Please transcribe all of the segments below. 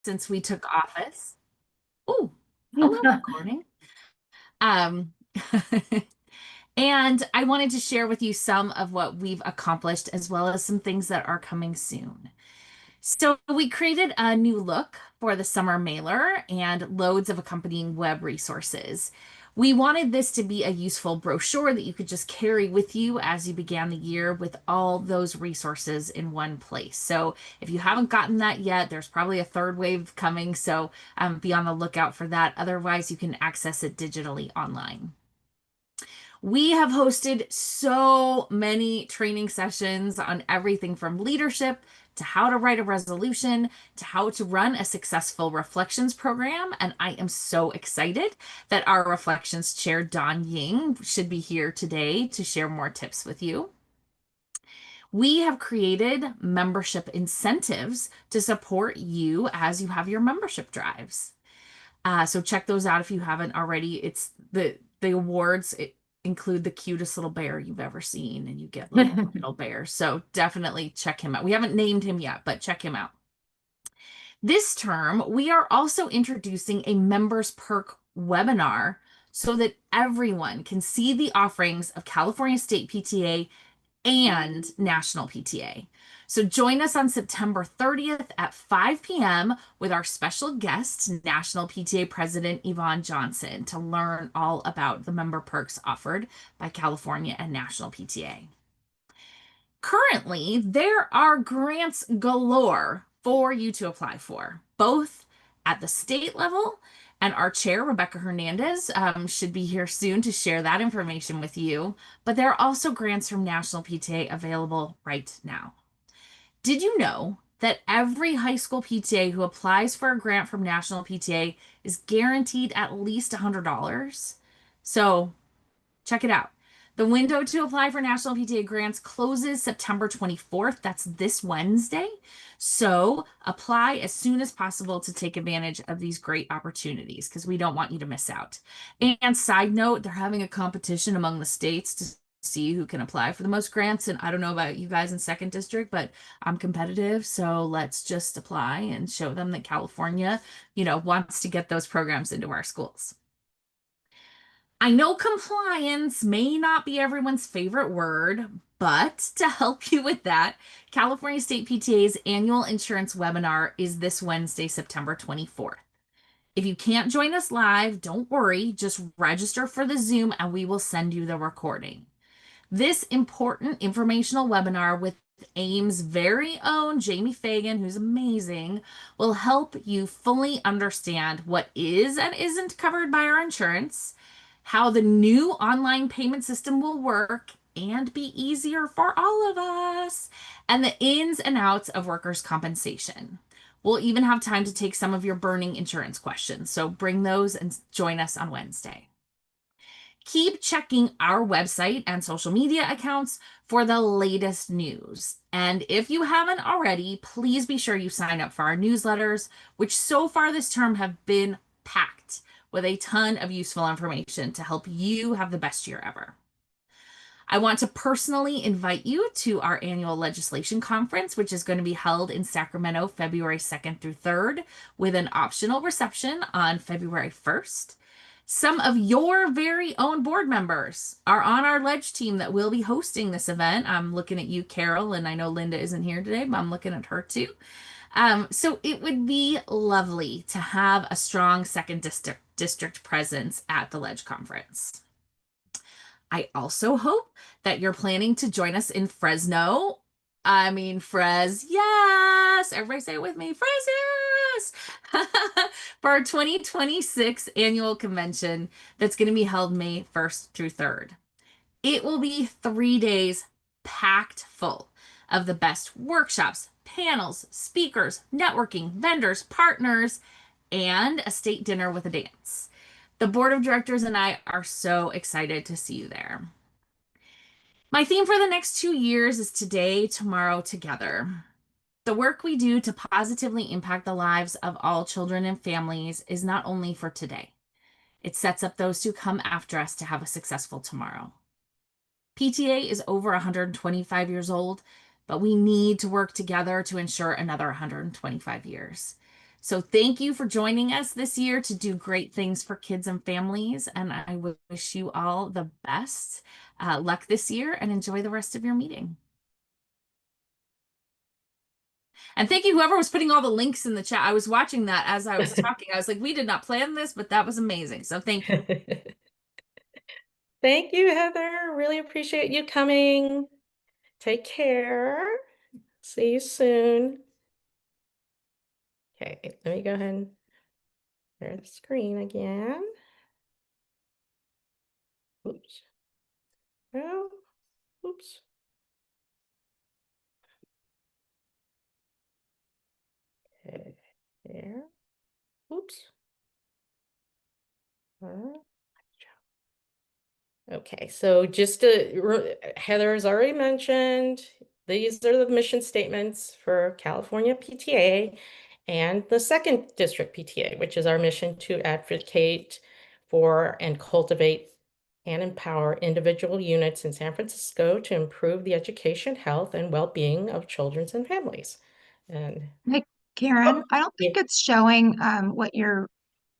since we took office. Oh, hello, recording. Um, and I wanted to share with you some of what we've accomplished as well as some things that are coming soon. So we created a new look for the summer mailer and loads of accompanying web resources. We wanted this to be a useful brochure that you could just carry with you as you began the year with all those resources in one place. So if you haven't gotten that yet, there's probably a third wave coming, so be on the lookout for that. Otherwise, you can access it digitally online. We have hosted so many training sessions on everything from leadership to how to write a resolution to how to run a successful reflections program. And I am so excited that our reflections chair, Don Ying, should be here today to share more tips with you. We have created membership incentives to support you as you have your membership drives. So check those out if you haven't already. It's the awards include the cutest little bear you've ever seen, and you get little bears. So definitely check him out. We haven't named him yet, but check him out. This term, we are also introducing a members perk webinar so that everyone can see the offerings of California State PTA and National PTA. So join us on September 30th at 5 p.m. with our special guest, National PTA President Yvonne Johnson, to learn all about the member perks offered by California and National PTA. Currently, there are grants galore for you to apply for, both at the state level, and our chair, Rebecca Hernandez, should be here soon to share that information with you. But there are also grants from National PTA available right now. Did you know that every high school PTA who applies for a grant from National PTA is guaranteed at least $100? So check it out. The window to apply for National PTA grants closes September 24th. That's this Wednesday. So apply as soon as possible to take advantage of these great opportunities because we don't want you to miss out. And side note, they're having a competition among the states to see who can apply for the most grants. And I don't know about you guys in second district, but I'm competitive. So let's just apply and show them that California, wants to get those programs into our schools. I know compliance may not be everyone's favorite word, but to help you with that, California State PTA's annual insurance webinar is this Wednesday, September 24th. If you can't join us live, don't worry, just register for the Zoom and we will send you the recording. This important informational webinar with AIM's very own Jamie Fagan, who's amazing, will help you fully understand what is and isn't covered by our insurance, how the new online payment system will work and be easier for all of us, and the ins and outs of workers' compensation. We'll even have time to take some of your burning insurance questions, so bring those and join us on Wednesday. Keep checking our website and social media accounts for the latest news. And if you haven't already, please be sure you sign up for our newsletters, which so far this term have been packed with a ton of useful information to help you have the best year ever. I want to personally invite you to our annual legislation conference, which is going to be held in Sacramento, February 2nd through 3rd, with an optional reception on February 1st. Some of your very own board members are on our ledge team that will be hosting this event. I'm looking at you, Carol, and I know Linda isn't here today, but I'm looking at her too. So it would be lovely to have a strong second district presence at the Ledge Conference. I also hope that you're planning to join us in Fresno. I mean, yes! Everybody say it with me, yes! For our 2026 annual convention that's going to be held May 1st through 3rd. It will be 3 days packed full of the best workshops, panels, speakers, networking, vendors, partners, and a state dinner with a dance. The board of directors and I are so excited to see you there. My theme for the next 2 years is today, tomorrow, together. The work we do to positively impact the lives of all children and families is not only for today. It sets up those who come after us to have a successful tomorrow. PTA is over 125 years old, but we need to work together to ensure another 125 years. So thank you for joining us this year to do great things for kids and families. And I wish you all the best luck this year and enjoy the rest of your meeting. And thank you, whoever was putting all the links in the chat. I was watching that as I was talking. I was like, we did not plan this, but that was amazing. So thank you. Thank you, Heather. Really appreciate you coming. Take care. See you soon. Okay, let me go ahead and share the screen again. Oops. Oh, oops. Okay, there. Oops. Okay, so just Heather has already mentioned, these are the mission statements for California PTA and the second district PTA, which is our mission to advocate for and cultivate and empower individual units in San Francisco to improve the education, health, and well-being of children and families. And Hey, Karen, oh, I don't yeah. think it's showing what you're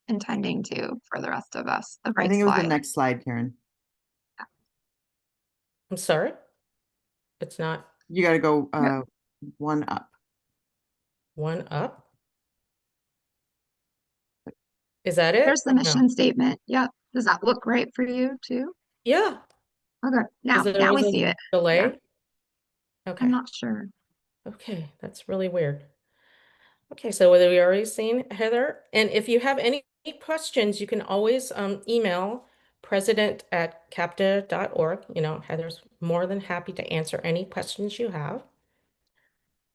intending to for the rest of us, the I right think it was the slide. next slide, Karen. I'm sorry, it's not You got to go Yep. one up. one up. Is that it? There's the No. mission statement. Yep. Does that look right for you too? Yeah, Okay. because there Now was we a see it. delay. Yeah. I'm Okay. not sure. Okay, that's really weird. Okay, so whether we already seen Heather, and if you have any questions, you can always email president@capta.org. You know, Heather's more than happy to answer any questions you have.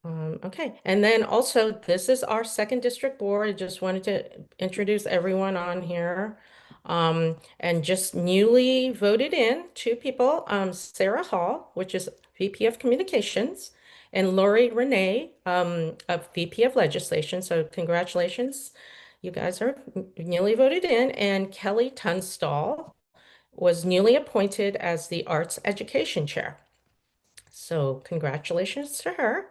Okay, and then also this is our second district board. I just wanted to introduce everyone on here. And just newly voted in two people, Sarah Hall, which is VP of Communications, and Lori Renee, of VP of Legislation. So congratulations, you guys are newly voted in. And Kelly Tunstall was newly appointed as the Arts Education Chair. So congratulations to her.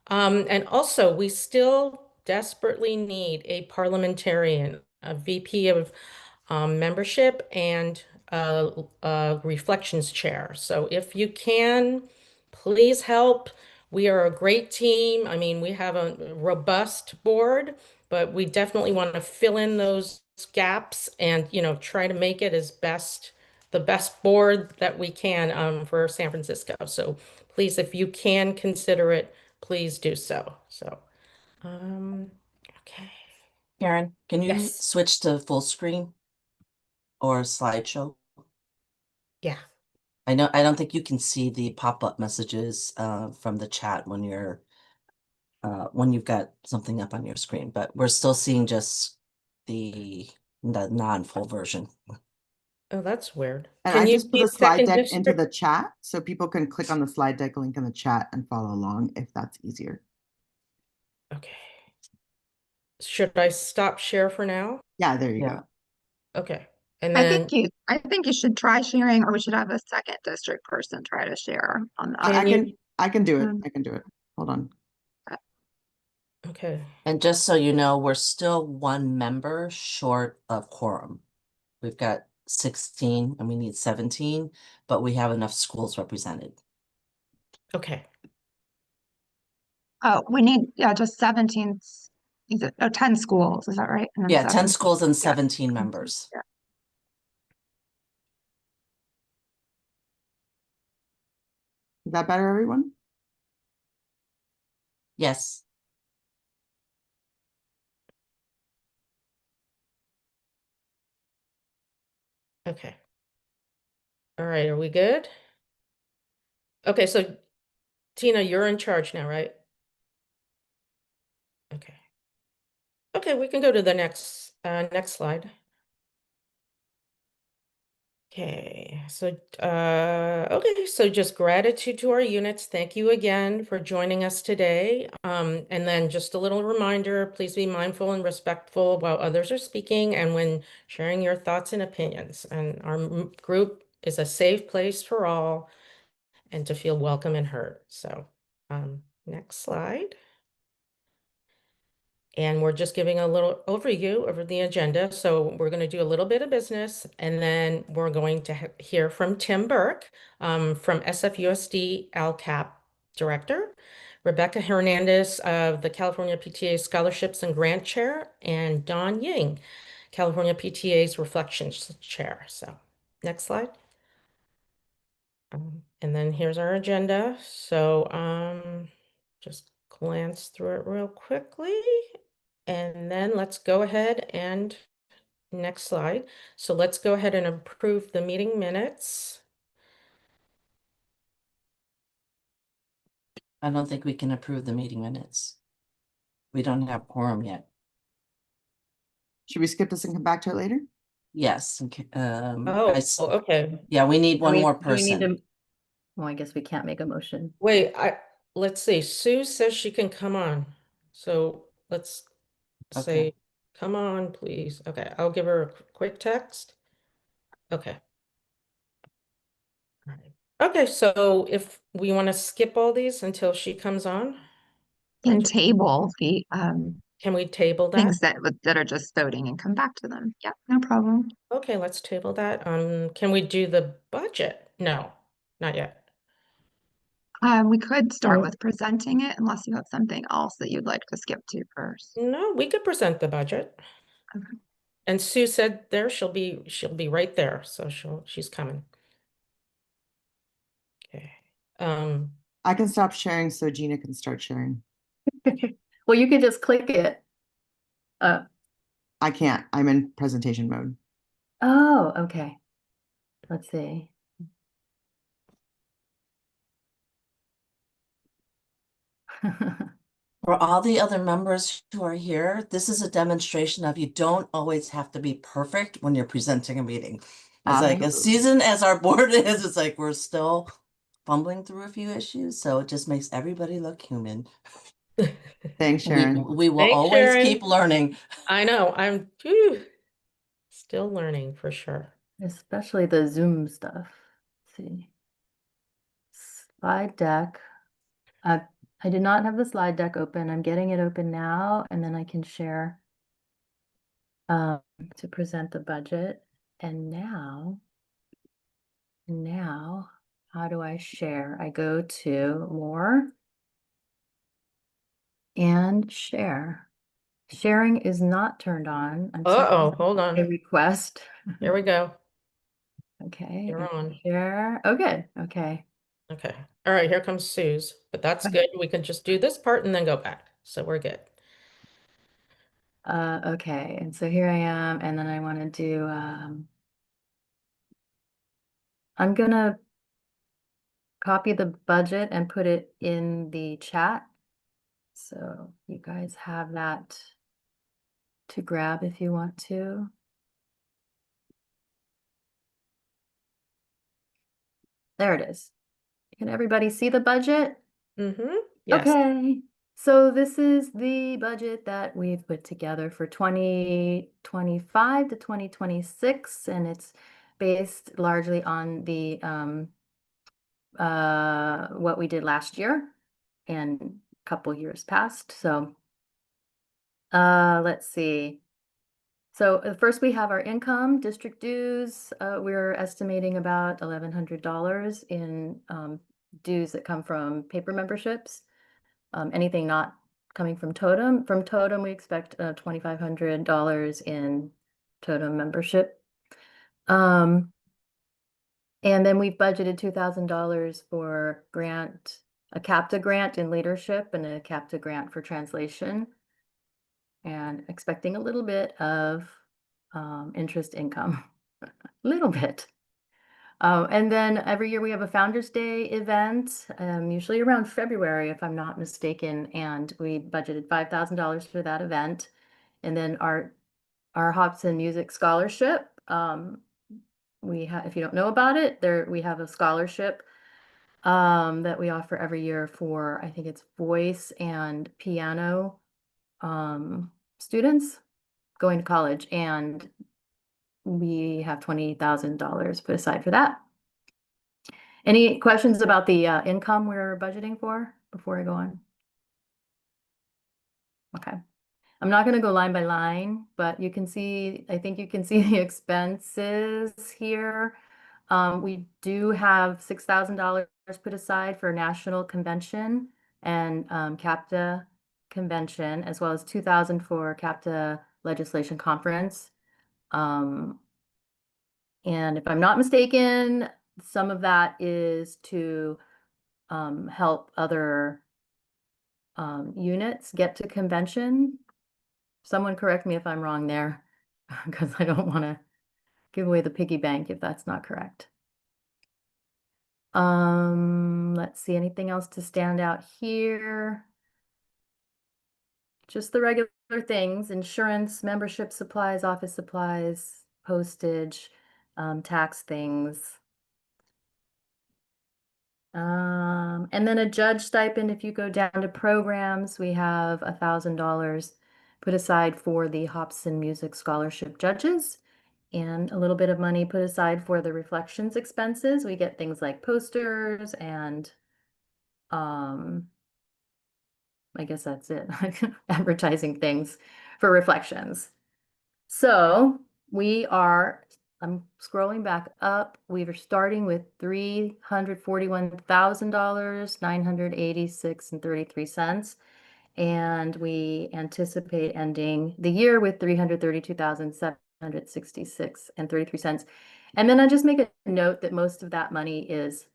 And also, we still desperately need a parliamentarian, a VP of membership, and a reflections chair. So if you can, please help. We are a great team. I mean, we have a robust board, but we definitely want to fill in those gaps and, you know, try to make it as the best board that we can for San Francisco. So please, if you can consider it, please do so. So, okay. Karen, can you Yes. switch to full screen or slideshow? Yeah. I don't think you can see the pop-up messages from the chat when you've got something up on your screen, but we're still seeing just the non-full version. Oh, that's weird. And Can I you just put see the slide second deck into district? the chat so people can click on the slide deck link in the chat and follow along if that's easier. Okay. Should I stop share for now? Yeah, there you Yeah. go. Okay. And then I think you should try sharing, or we should have a second district person try to share on the I can other. you? I can do it. Um, I can do it. Hold on. Okay. And just so you know, we're still one member short of quorum. We've got 16 and we need 17, but we have enough schools represented. Okay. Oh, we need, yeah, just 17, is it, 10 schools, is that right? And then Yeah, 10 17. schools and Yeah. 17 members. Yeah. Is that better, everyone? Yes. Okay. All right. Are we good? Okay. So Tina, you're in charge now, right? Okay. Okay. We can go to the next slide. Okay, so so just gratitude to our units. Thank you again for joining us today. And then just a little reminder, please be mindful and respectful while others are speaking and when sharing your thoughts and opinions. And our group is a safe place for all and to feel welcome and heard. So next slide. And we're just giving a little overview over the agenda. So we're going to do a little bit of business, and then we're going to hear from Tim Burke, from SFUSD LCAP Director, Rebecca Hernandez of the California PTA Scholarships and Grant Chair, and Don Ying, California PTA's Reflections Chair. So next slide. And then here's our agenda. So just glance through it real quickly. And then let's go ahead and next slide. So let's go ahead and approve the meeting minutes. I don't think we can approve the meeting minutes. We don't have quorum yet. Should we skip this and come back to it later? Yes. Oh, okay. Yeah, we need one more Do we need person. to? Well, I guess we can't make a motion. Wait, let's see. Sue says she can come on. So let's Okay. say, come on, please. Okay, I'll give her a quick text. Okay. All right. Okay, so if we want to skip all these until she comes on, Can budget- table the can we table that? things that are just voting and come back to them. Yep, no problem. Okay, let's table that. Can we do the budget? No, not yet. We could start Mm. with presenting it unless you have something else that you'd like to skip to first. No, we could present the budget. Okay. And Sue said there she'll be right there, so she's coming. Okay. I can stop sharing so Gina can start sharing. Well, you could just click it. I can't. I'm in presentation mode. Oh, okay. Let's see. For all the other members who are here, this is a demonstration of you don't always have to be perfect when you're presenting a meeting. It's like as seasoned as our board is, it's like we're still fumbling through a few issues, so it just makes everybody look human. Thanks, Sharon. We will Thanks, always Sharon. keep learning. I know, I'm still learning for sure. Especially the Zoom stuff. Let's see. Slide deck. I did not have the slide deck open. I'm getting it open now, and then I can share to present the budget. And now, how do I share? I go to more and share. Sharing is not turned on. I'm Uh-oh, sending hold a on. request. Here we go. Okay. You're and on. Share. Oh, good. Okay. Okay. All right, here comes Sue's, but that's Okay. good. We can just do this part and then go back. So we're good. Okay. And so here I am, and then I want to do, I'm gonna copy the budget and put it in the chat. So you guys have that to grab if you want to. There it is. Can everybody see the budget? Mm-hmm. Yes. Okay. So this is the budget that we've put together for 2025 to 2026, and it's based largely on the what we did last year and a couple years past. So let's see. So first we have our income, district dues. We're estimating about $1,100 in dues that come from paper memberships. Anything not coming from Totem. From Totem, we expect $2,500 in Totem membership. And then we've budgeted $2,000 for grant, a CAPTA grant in leadership and a CAPTA grant for translation. And expecting a little bit of interest income, a little bit. And then every year we have a Founders Day event, usually around February, if I'm not mistaken, and we budgeted $5,000 for that event. And then our Hobson Music Scholarship, we have, if you don't know about it, we have a scholarship that we offer every year for, I think it's voice and piano students going to college, and we have $20,000 put aside for that. Any questions about the income we're budgeting for before I go on? Okay. I'm not going to go line by line, but you can see, I think you can see the expenses here. We do have $6,000 put aside for national convention and CAPTA convention, as well as 2,000 for CAPTA legislation conference. And if I'm not mistaken, some of that is to help other units get to convention. Someone correct me if I'm wrong there, because I don't want to give away the piggy bank if that's not correct. Let's see, anything else to stand out here? Just the regular things: insurance, membership supplies, office supplies, postage, tax things. And then a judge stipend. If you go down to programs, we have $1,000 put aside for the Hobson Music Scholarship judges, and a little bit of money put aside for the reflections expenses. We get things like posters and I guess that's it. Advertising things for reflections. So I'm scrolling back up. We are starting with $341,000, 986 and 33 cents. And we anticipate ending the year with 332,766 and 33 cents. And then I just make a note that most of that money is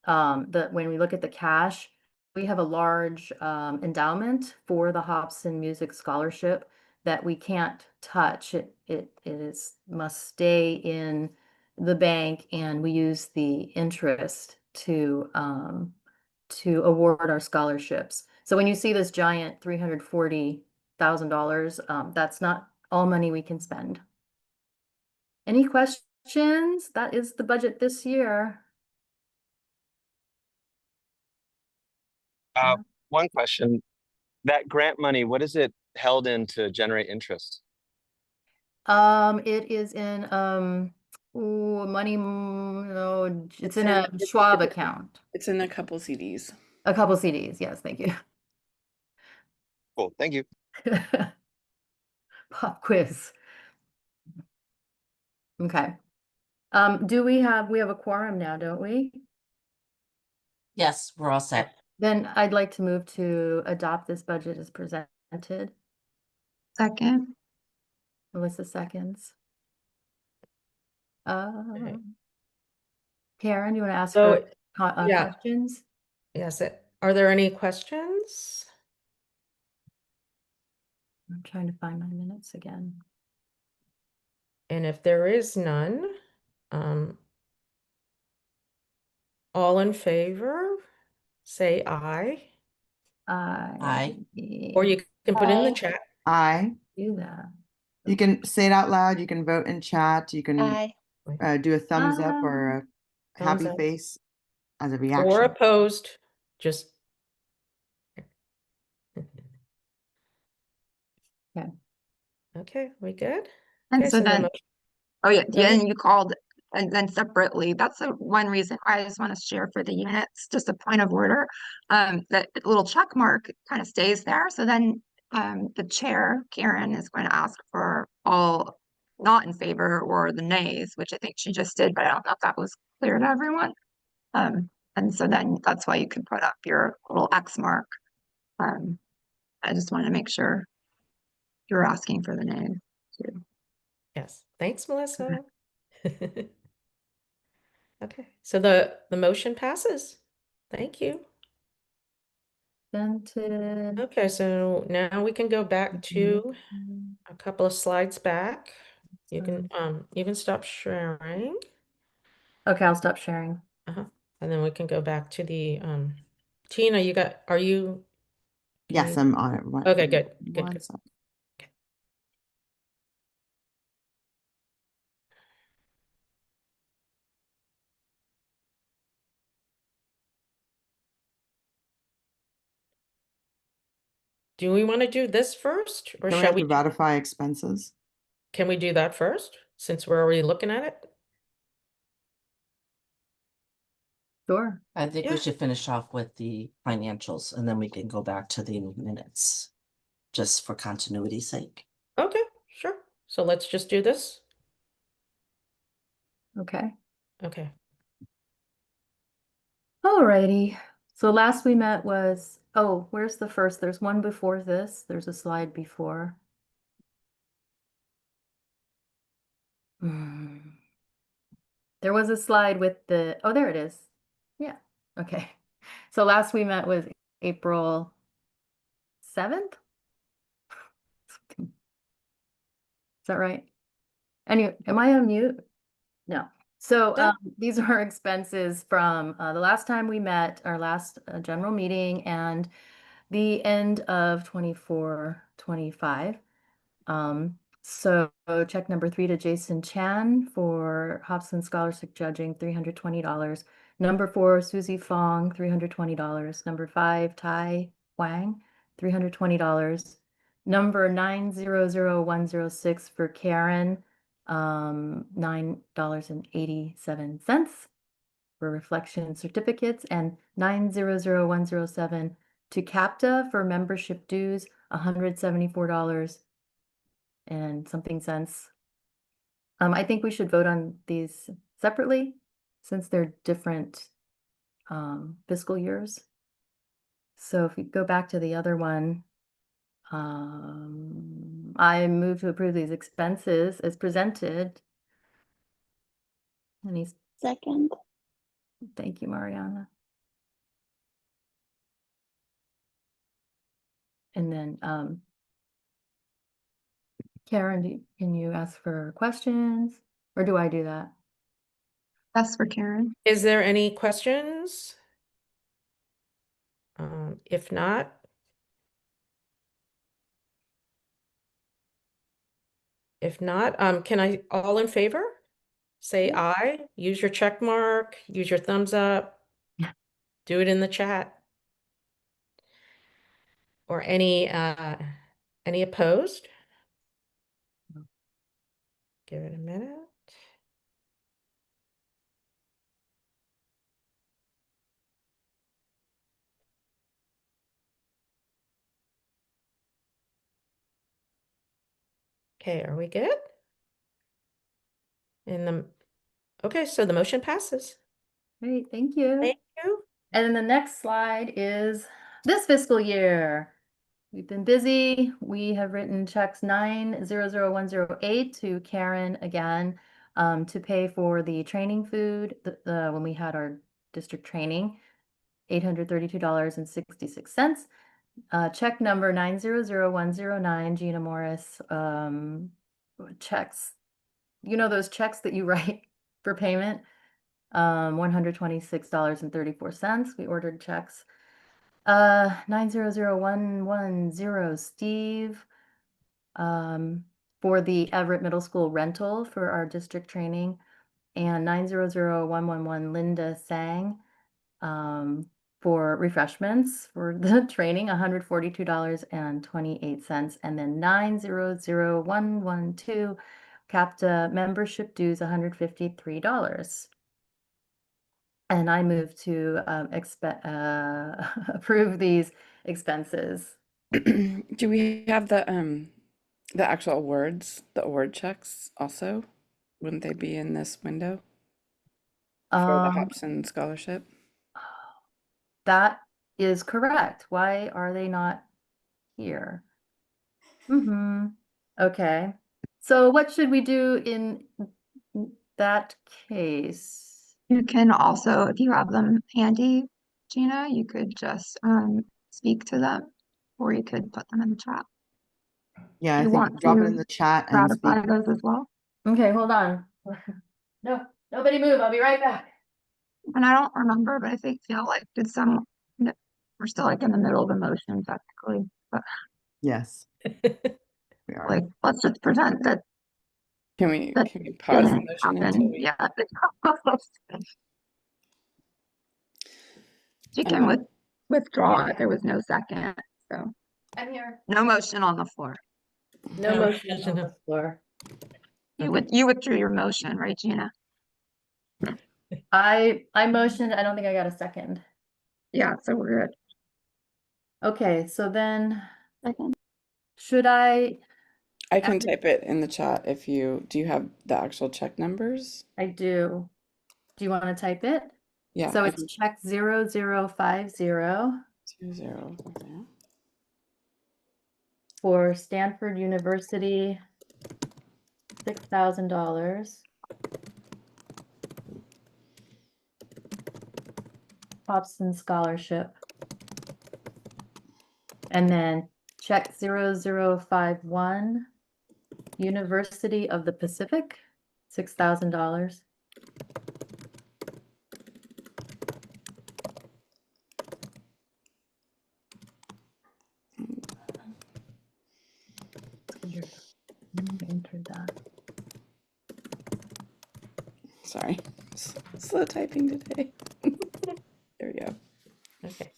when we look at the cash, we have a large endowment for the Hobson Music Scholarship that we can't touch. It must stay in the bank, and we use the interest to award our scholarships. So when you see this giant $340,000, that's not all money we can spend. Any questions? That is the budget this year. One question, that grant money, what is it held in to generate interest? It is in money. No, it's in a Schwab account. It's in a couple CDs. A couple CDs. Yes, thank you. Cool, thank you. Pop quiz. Okay. We have a quorum now, don't we? Yes, we're all set. Then I'd like to move to adopt this budget as presented. Second. Melissa seconds. Okay. Karen, you want to ask So, for yeah. questions? Yes. Are there any questions? I'm trying to find my minutes again. And if there is none, all in favor, say aye. Aye. Or you can put in the Aye. chat. Aye. Do that. You can say it out loud. You can vote in chat. You can do a thumbs up or a Thumbs happy up. face as a Or reaction. opposed, just. Okay. Okay, we good? And Okay, so the then, motion- oh yeah, Go ahead. and you called, and then separately, that's the one reason why I just want to share for the units, just a point of order. That little check mark kind of stays there. So then the chair, Karen, is going to ask for all not in favor or the nays, which I think she just did, but I don't know if that was clear to everyone. And so then that's why you can put up your little X mark. I just want to make sure you're asking for the nays too. Yes, thanks, Melissa. Okay, so the motion passes. Thank you. Presented. Okay, so now we can go back to a couple of slides back. You can stop sharing. Okay, I'll stop sharing. And then we can go back to the Tina, are you? Yes, I'm on it. Right. Okay, good. One second. Do we want to do this first, or Then we shall have we? to ratify expenses. Can we do that first, since we're already looking at it? Sure. I think Yeah. we should finish off with the financials and then we can go back to the minutes. just for continuity's sake. Okay, sure. So let's just do this. Okay. Okay. Alrighty. So last we met was, oh, where's the first? There's one before this. There's a slide before. There was a slide with the, oh, there it is. Yeah. Okay. So last we met was April 7th? Is that right? Anyway, am I on mute? No. So No. these are expenses from the last time we met, our last general meeting, and the end of 24-25. So check number 3 to Jason Chan for Hobson Scholarship Judging, $320. Number 4, Susie Fong, $320. Number 5, Tai Wang, $320. Number 900106 for Karen, $9.87 for reflection certificates, and 900107 to CAPTA for membership dues, $174 and something cents. I think we should vote on these separately since they're different fiscal years. So if we go back to the other one, I move to approve these expenses as presented. Any Second. Thank you, Mariana. And then Karen, can you ask for questions or do I do that? That's for Karen. Is there any questions? If not, can I all in favor? Say aye, use your check mark, use your thumbs up, do it in the chat. Or any opposed? Give it a minute. Okay, are we good? Okay, so the motion passes. Great, thank you. Thank you. And then the next slide is this fiscal year. We've been busy. We have written checks 900108 to Karen again to pay for the training food when we had our district training, $832.66. Check number 900109, Gina Morris, checks. You know those checks that you write for payment? $126.34. We ordered checks. 900110 Steve for the Everett Middle School rental for our district training, and 900111 Linda Sang for refreshments for the training, $142.28, and then 900112 CAPTA membership dues, $153. And I move to approve these expenses. Do we have the actual awards, the award checks also? Wouldn't they be in this window for the Hobson Scholarship? That is correct. Why are they not here? Okay. So what should we do in that case? You can also, if you have them handy, Gina, you could just speak to them, or you could put them in the chat. Yeah, I You think want drop it to in the chat and speak. ratify those as well. Okay, hold on. No, nobody move. I'll be right back. And I don't remember, but I feel like we're still like in the middle of the motion technically, but Yes, we are. like let's just pretend that Can we that pause the didn't motion until happen. we? Yeah. You can withdraw it. There was no second, so I'm here. no motion on the floor. No motion on the floor. You withdrew your motion, right, Gina? I motioned. I don't think I got a second. Yeah, so we're good. Okay, so then Second. Should I? I can type it in the chat if you do. You have the actual check numbers? I do. Do you want to type it? Yeah. So I it's can- check 0050 20. Okay. for Stanford University, $6,000. Hobson Scholarship. And then check 0051, University of the Pacific, $6,000. Entered that. Sorry. Slow typing today. There we go. Okay,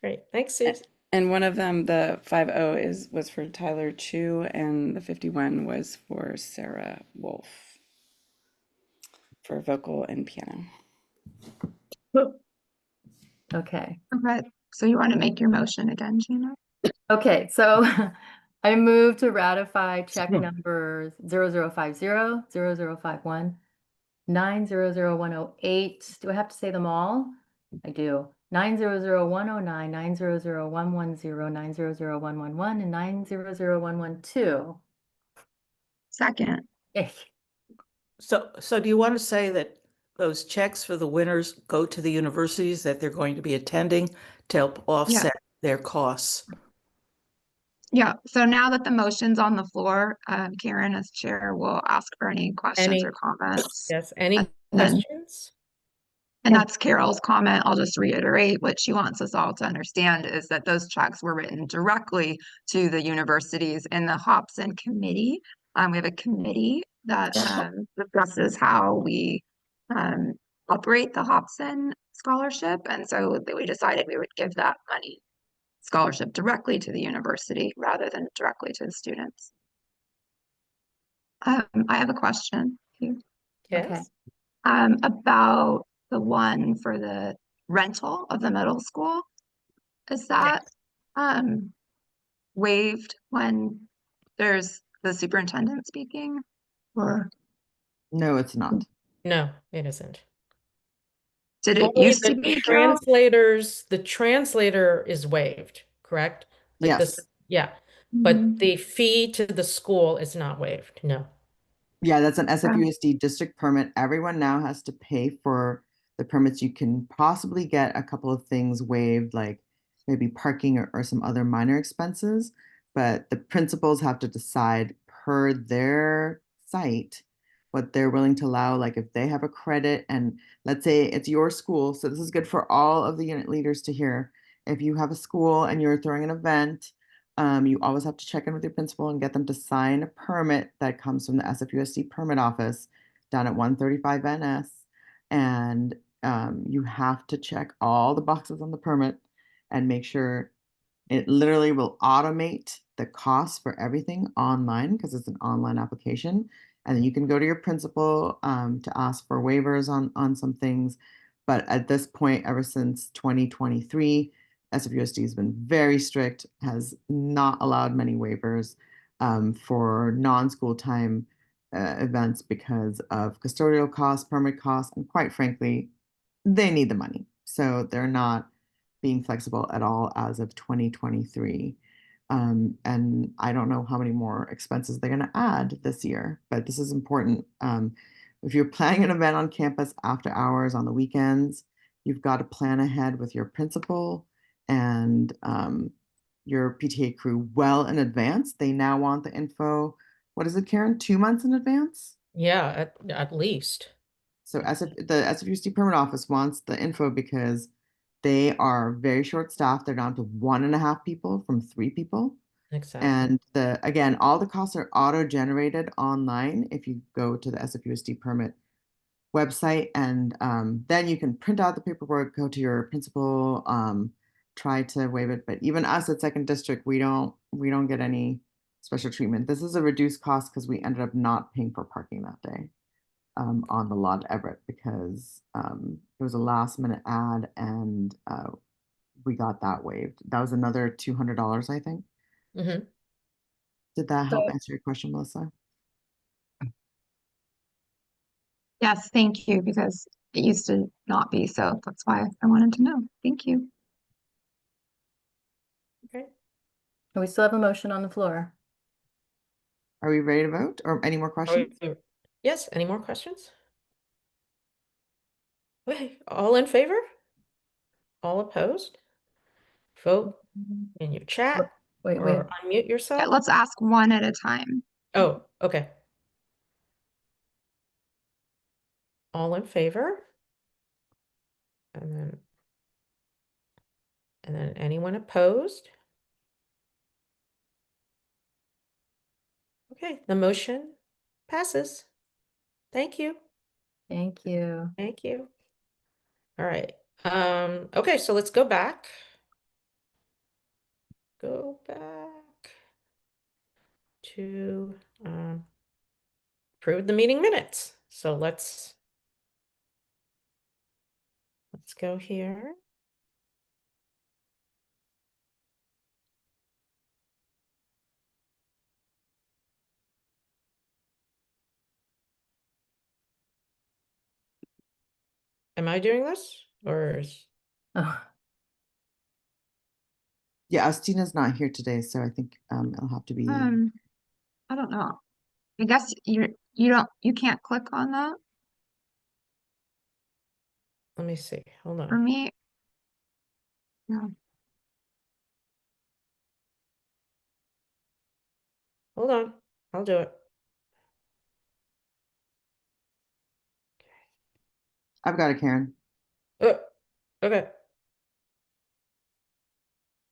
great. Thanks, Susan. And one of them, the 50 was for Tyler Chu, and the 51 was for Sarah Wolf for vocal and piano. Okay. Okay, so you want to make your motion again, Gina? Okay, so I move to ratify check number 0050, 0051, 900108. Do I have to say them all? I do. 900109, 900110, 900111, and 900112. Second. Yay. So do you want to say that those checks for the winners go to the universities that they're going to be attending to help offset their costs? Yeah, so now that the motion's on the floor, Karen as chair will ask for any questions or comments. Yes, any And then- questions? And that's Carol's comment. I'll just reiterate what she wants us all to understand is that those checks were written directly to the universities in the Hobson committee. We have a committee that discusses how we operate the Hobson scholarship. And so we decided we would give that money scholarship directly to the university rather than directly to the students. I have a question. Yes. About the one for the rental of the middle school. Is that waived when there's the superintendent speaking? Or No, it's not. No, it isn't. did it Only used to the be, Carol? the translator is waived, correct? Like Yes. this, yeah. But the fee to the school is not waived, no. Yeah, that's an SFUSD district permit. Everyone now has to pay for the permits. You can possibly get a couple of things waived, like maybe parking or some other minor expenses, but the principals have to decide per their site what they're willing to allow. Like if they have a credit, and let's say it's your school, so this is good for all of the unit leaders to hear. If you have a school and you're throwing an event, you always have to check in with your principal and get them to sign a permit that comes from the SFUSD permit office down at 135 NS. And you have to check all the boxes on the permit and make sure it literally will automate the cost for everything online because it's an online application. And then you can go to your principal to ask for waivers on some things. But at this point, ever since 2023, SFUSD has been very strict, has not allowed many waivers for non-school time events because of custodial costs, permit costs, and quite frankly, they need the money. So they're not being flexible at all as of 2023. And I don't know how many more expenses they're going to add this year, but this is important. If you're planning an event on campus after hours on the weekends, you've got to plan ahead with your principal and your PTA crew well in advance. They now want the info. What is it, Karen? 2 months in advance? Yeah, at least. So the SFUSD permit office wants the info because they are very short staffed. They're down to 1.5 people from 3 people. Exactly. And again, all the costs are auto-generated online if you go to the SFUSD permit website, and then you can print out the paperwork, go to your principal, try to waive it. But even us at Second District, we don't get any special treatment. This is a reduced cost because we ended up not paying for parking that day on the lot at Everett because it was a last minute ad and we got that waived. That was another $200, I think. Mm-hmm. Did that help So- answer your question, Melissa? Yes, thank you, because it used to not be, so that's why I wanted to know. Thank you. Okay. We still have a motion on the floor. Are we ready to vote or any more Are questions? Yes, any more questions? Okay, all in favor? All opposed? Vote in your chat Wait, or unmute Yeah, yourself. let's ask one at a time. Oh, okay. All in favor? And then anyone opposed? Okay, the motion passes. Thank you. Thank you. Thank you. All right. Okay, so let's go back. Go back to approve the meeting minutes. So let's go here. Am I doing this or Oh, Yeah, Astina's not here today, so I think it'll have to be. I don't know. I guess you can't click on that let me see. Hold for on. me. No. Hold on. I'll do it. I've got it, Karen. Okay.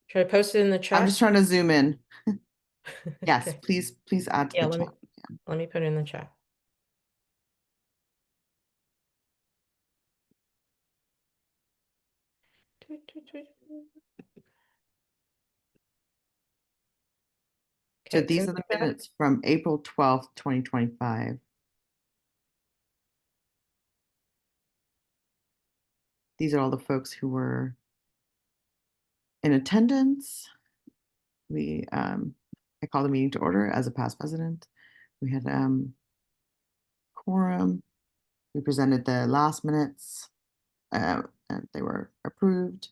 Should I post it in the chat? I'm just trying to zoom in. Yes, Okay. please add to Yeah, the chat. let me put it in the chat. So Okay, it's these in are the chat. minutes from April 12th, 2025. These are all the folks who were in attendance. I called the meeting to order as a past president. We had quorum. We presented the last minutes, and they were approved.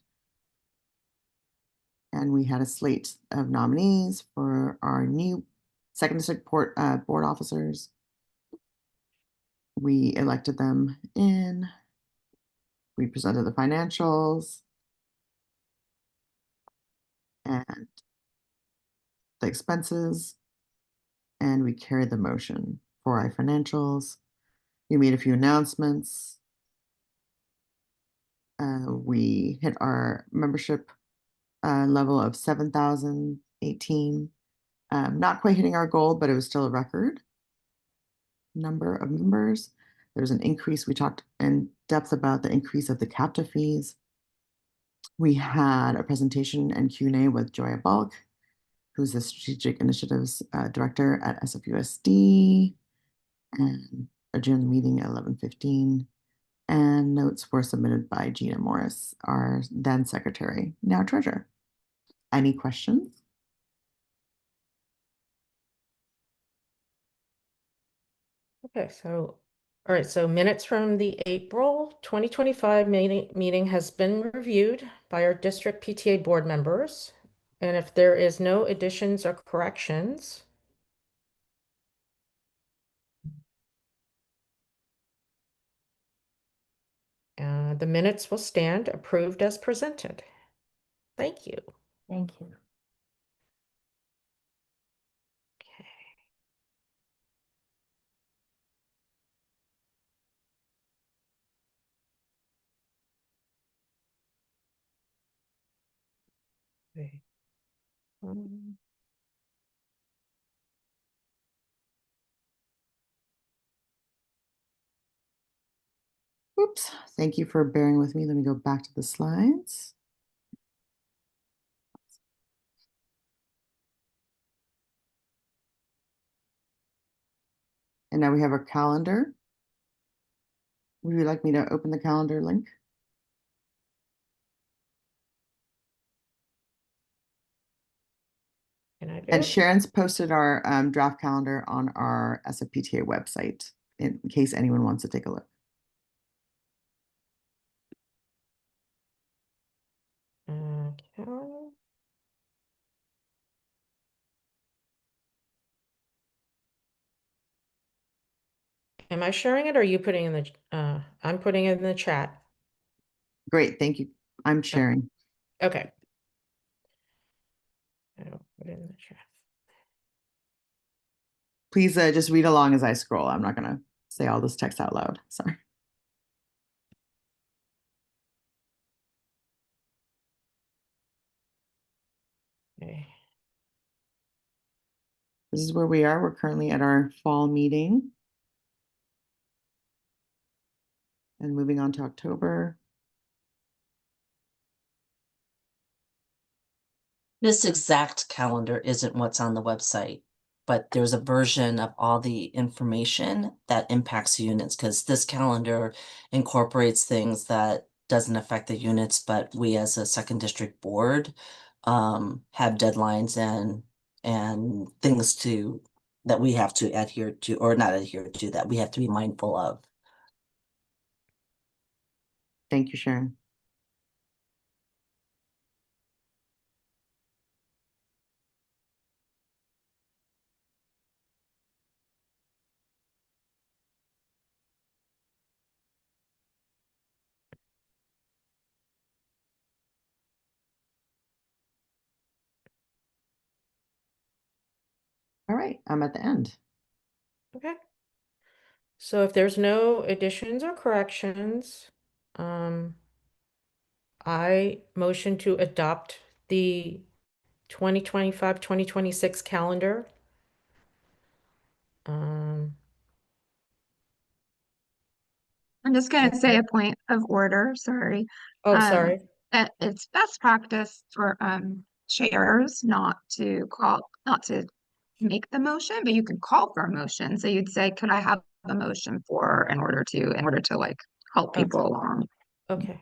And we had a slate of nominees for our new second district board officers. We elected them in. We presented the financials and the expenses, and we carried the motion for our financials. We made a few announcements. We hit our membership level of 7,018. Not quite hitting our goal, but it was still a record number of members. There was an increase. We talked in depth about the increase of the captive fees. We had a presentation and Q&A with Joya Bulk, who's the Strategic Initiatives Director at SFUSD, and adjourned the meeting at 11:15. And notes were submitted by Gina Morris, our then secretary, now treasurer. Any questions? Okay, so all right, so minutes from the April 2025 meeting has been reviewed by our district PTA board members. And if there is no additions or corrections, the minutes will stand approved as presented. Thank you. thank you. Okay. Okay. Oops, thank you for bearing with me. Let me go back to the slides. And now we have our calendar. Would you like me to open the calendar link? Can I do And it? Sharon's posted our draft calendar on our SFPTA website in case anyone wants to take a look. Okay. Am I sharing it or are you putting in the, I'm putting it in the chat. Great, thank you. I'm sharing. Okay. I'll put it in the chat. Please just read along as I scroll. I'm not gonna say all this text out loud, sorry. Okay. This is where we are. We're currently at our fall meeting. And moving on to October. This exact calendar isn't what's on the website, but there's a version of all the information that impacts the units because this calendar incorporates things that doesn't affect the units, but we as a second district board have deadlines and things that we have to adhere to, or not adhere to, that we have to be mindful of. Thank you, Sharon. All right, I'm at the end. Okay. So if there's no additions or corrections, I motion to adopt the 2025-2026 calendar. I'm just going to say a point of order, sorry. Oh, sorry. That it's best practice for chairs not to make the motion, but you can call for a motion. So you'd say, could I have a motion for in order to like help Okay. people along? Okay.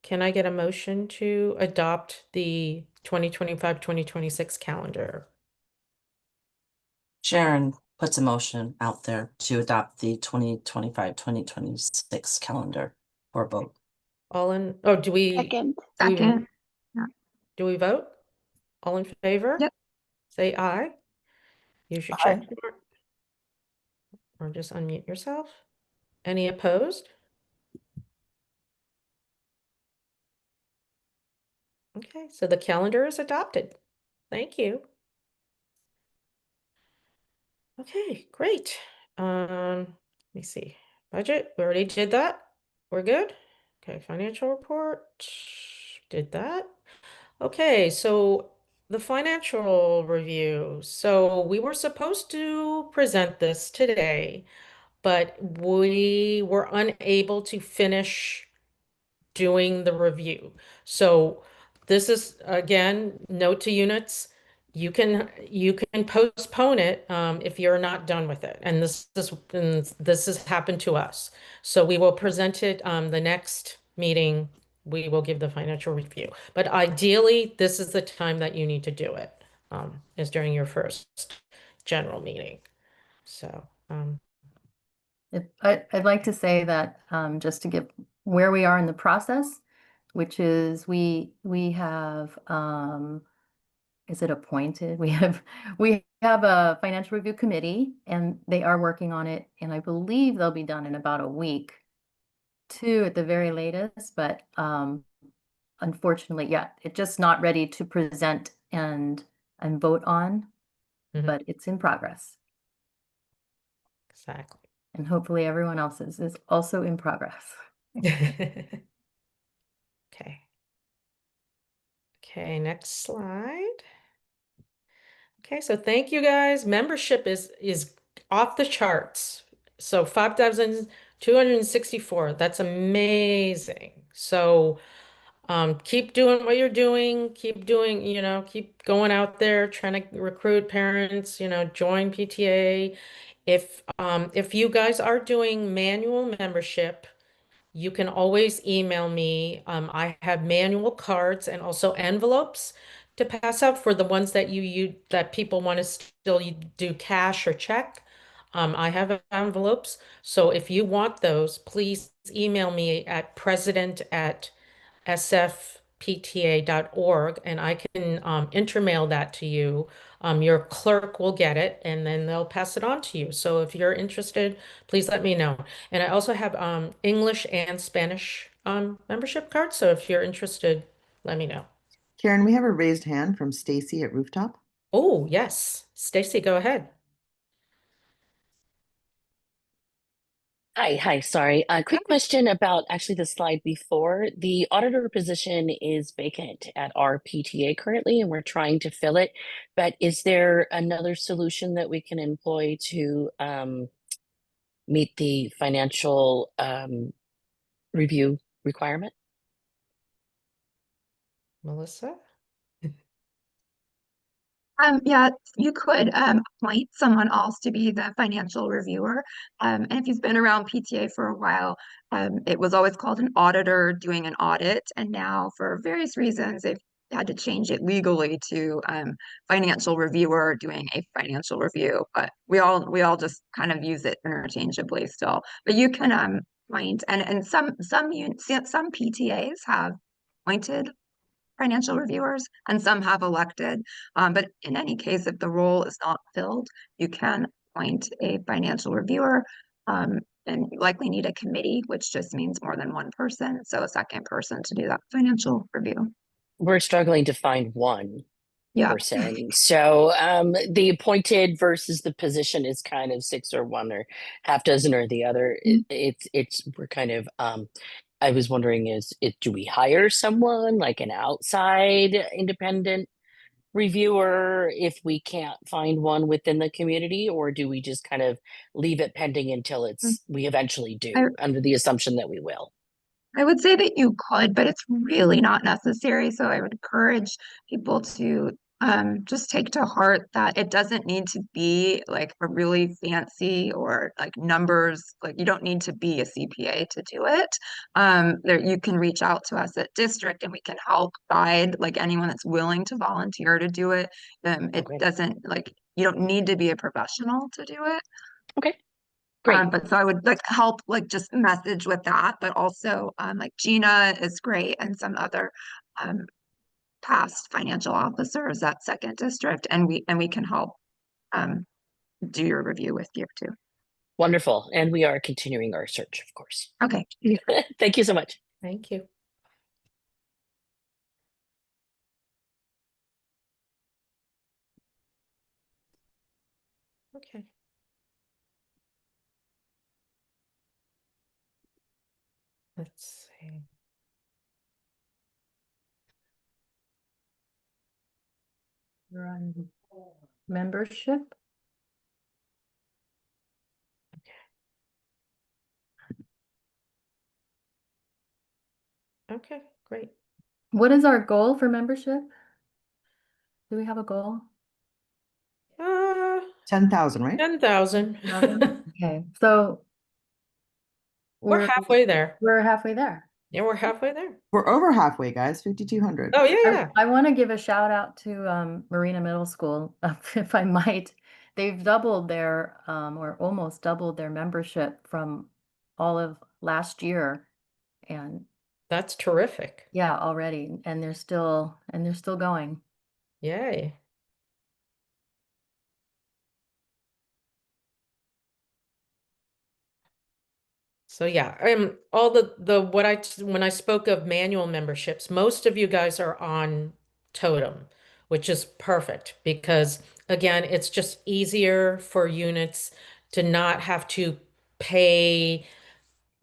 Can I get a motion to adopt the 2025-2026 calendar? Sharon puts a motion out there to adopt the 2025-2026 calendar for a vote. Do we Second. do we vote? All in favor? Yep. Say aye. Use your check mark. Or just unmute yourself. Any opposed? Okay, so the calendar is adopted. Thank you. Okay, great. Let me see. Budget, we already did that. We're good. Okay, financial report, did that. Okay, so the financial review. So we were supposed to present this today, but we were unable to finish doing the review. So this is, again, note to units. You can postpone it if you're not done with it. And this has happened to us. So we will present it the next meeting. We will give the financial review. But ideally, this is the time that you need to do it, is during your first general meeting. So I'd like to say that just to give where we are in the process, which is we have is it appointed? We have a financial review committee and they are working on it, and I believe they'll be done in about a week, two at the very latest, but unfortunately, yeah, it's just not ready to present and vote on, but it's in progress. exactly. And hopefully everyone else's is also in progress. Okay. Okay, next slide. Okay, so thank you guys. Membership is off the charts. So 5,264. That's amazing. So keep doing what you're doing, keep doing, keep going out there trying to recruit parents, join PTA. If you guys are doing manual membership, you can always email me. I have manual cards and also envelopes to pass out for the ones that you that people want to still do cash or check. I have envelopes. So if you want those, please email me at president@sfpta.org and I can intermail that to you. Your clerk will get it and then they'll pass it on to you. So if you're interested, please let me know. And I also have English and Spanish membership cards. So if you're interested, let me know. Karen, we have a raised hand from Stacy at Rooftop. Oh, yes. Stacy, go ahead. Hi, sorry. A quick question about actually the slide before. The auditor position is vacant at our PTA currently, and we're trying to fill it. But is there another solution that we can employ to meet the financial review requirement? Melissa? Yeah, you could appoint someone else to be the financial reviewer. And if you've been around PTA for a while, it was always called an auditor doing an audit. And now, for various reasons, they've had to change it legally to financial reviewer doing a financial review. But we all just kind of use it interchangeably still. But you can appoint, and some PTAs have appointed financial reviewers, and some have elected. But in any case, if the role is not filled, you can appoint a financial reviewer. And you likely need a committee, which just means more than one person. So a second person to do that financial review. We're struggling to find one Yeah. person. So the appointed versus the position is kind of six or one or half dozen or the other. It's we're kind of I was wondering do we hire someone like an outside independent reviewer if we can't find one within the community, or do we just kind of leave it pending until we eventually do, under the assumption that we will? I would say that you could, but it's really not necessary. So I would encourage people to just take to heart that it doesn't need to be like a really fancy or like numbers. Like you don't need to be a CPA to do it. There, you can reach out to us at district and we can help guide like anyone that's willing to volunteer to do it. It Okay. doesn't like you don't need to be a professional to do it. Okay. Great. But so I would like help like just message with that, but also like Gina is great and some other past financial officers at second district, and we can help do your review with you too. Wonderful. And we are continuing our search, of course. Okay. Thank you so much. Thank you. Okay. Let's see. We're on membership. Okay, great. What is our goal for membership? Do we have a goal? 10,000, right? 10,000. Okay, so We're halfway there. we're halfway there. Yeah, we're halfway there. We're over halfway, guys. 5,200. Oh, yeah. I want to give a shout out to Marina Middle School, if I might. They've doubled their or almost doubled their membership from all of last year, and That's terrific. yeah, already, and they're still going. Yay. So yeah, all the when I spoke of manual memberships, most of you guys are on Totem, which is perfect because again, it's just easier for units to not have to pay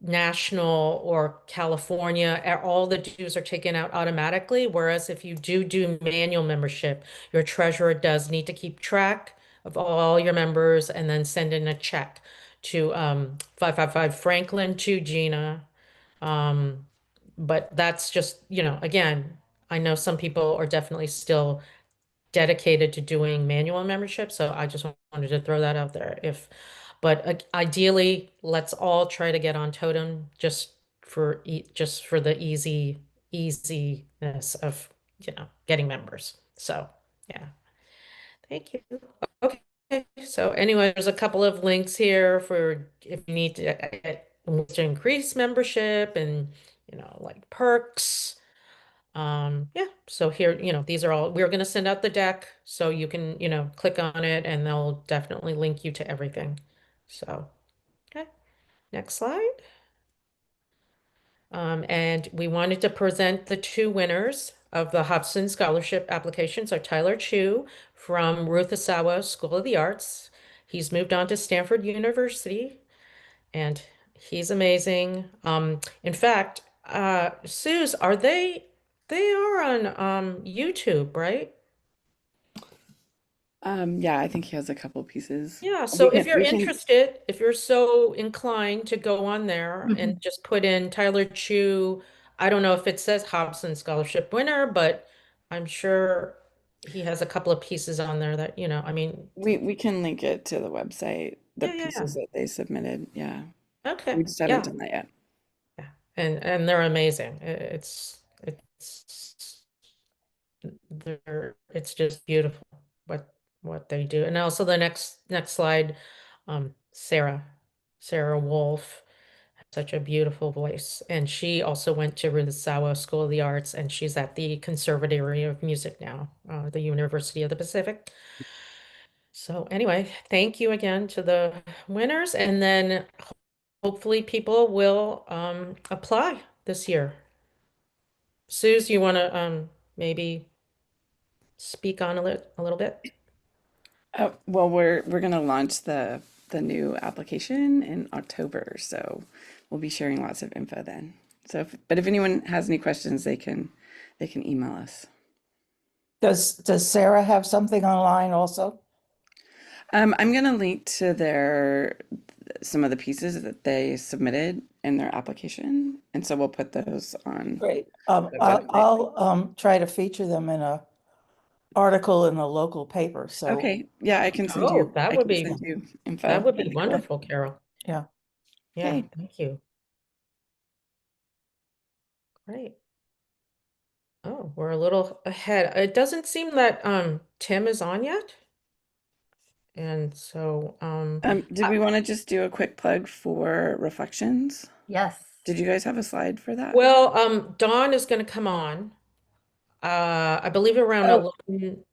national or California. All the dues are taken out automatically. Whereas if you do manual membership, your treasurer does need to keep track of all your members and then send in a check to 555 Franklin to Gina. But that's just, again, I know some people are definitely still dedicated to doing manual membership, so I just wanted to throw that out there. But ideally, let's all try to get on Totem just for the easiness of getting members. So yeah, thank you. Okay. So anyway, there's a couple of links here for if you need to increase membership and, like perks. Yeah, so here, these are all, we're going to send out the deck so you can, click on it and they'll definitely link you to everything. So, okay, next slide. And we wanted to present the two winners of the Hobson Scholarship application. So Tyler Chu from Ruth Asawa School of the Arts. He's moved on to Stanford University and he's amazing. In fact, Suze, they are on YouTube, right? Yeah, I think he has a couple pieces. Yeah, so if you're We can interested, if you're so inclined to go on there and just put in Tyler Chu, I don't know if it says Hobson Scholarship winner, but I'm sure he has a couple of pieces on there that, I mean, we can link it to the website, the yeah, pieces that they submitted. Yeah. okay, We just haven't yeah, done that yet. yeah, and they're amazing. It's just beautiful what they do. And also the next slide, Sarah Wolf, such a beautiful voice. And she also went to Rudasawa School of the Arts, and she's at the Conservatory of Music now, the University of the Pacific. So anyway, thank you again to the winners, and then hopefully people will apply this year. Suze, you want to maybe speak on a little bit? Well, we're gonna launch the new application in October, so we'll be sharing lots of info then. So, but if anyone has any questions, they can email us. Does Sarah have something online also? I'm gonna link to some of the pieces that they submitted in their application, and so we'll put those on. Great. the website. I'll try to feature them in a article in the local paper. So Okay, yeah, I can send Oh, you. that I would can be send you info. that would be wonderful, Carol. yeah. Yeah, Okay. thank you. Great. Oh, we're a little ahead. It doesn't seem that Tim is on yet. And so Did we want to just do a quick plug for reflections? Yes. Did you guys have a slide for that? well, Dawn is going to come on. I believe around Oh. 11,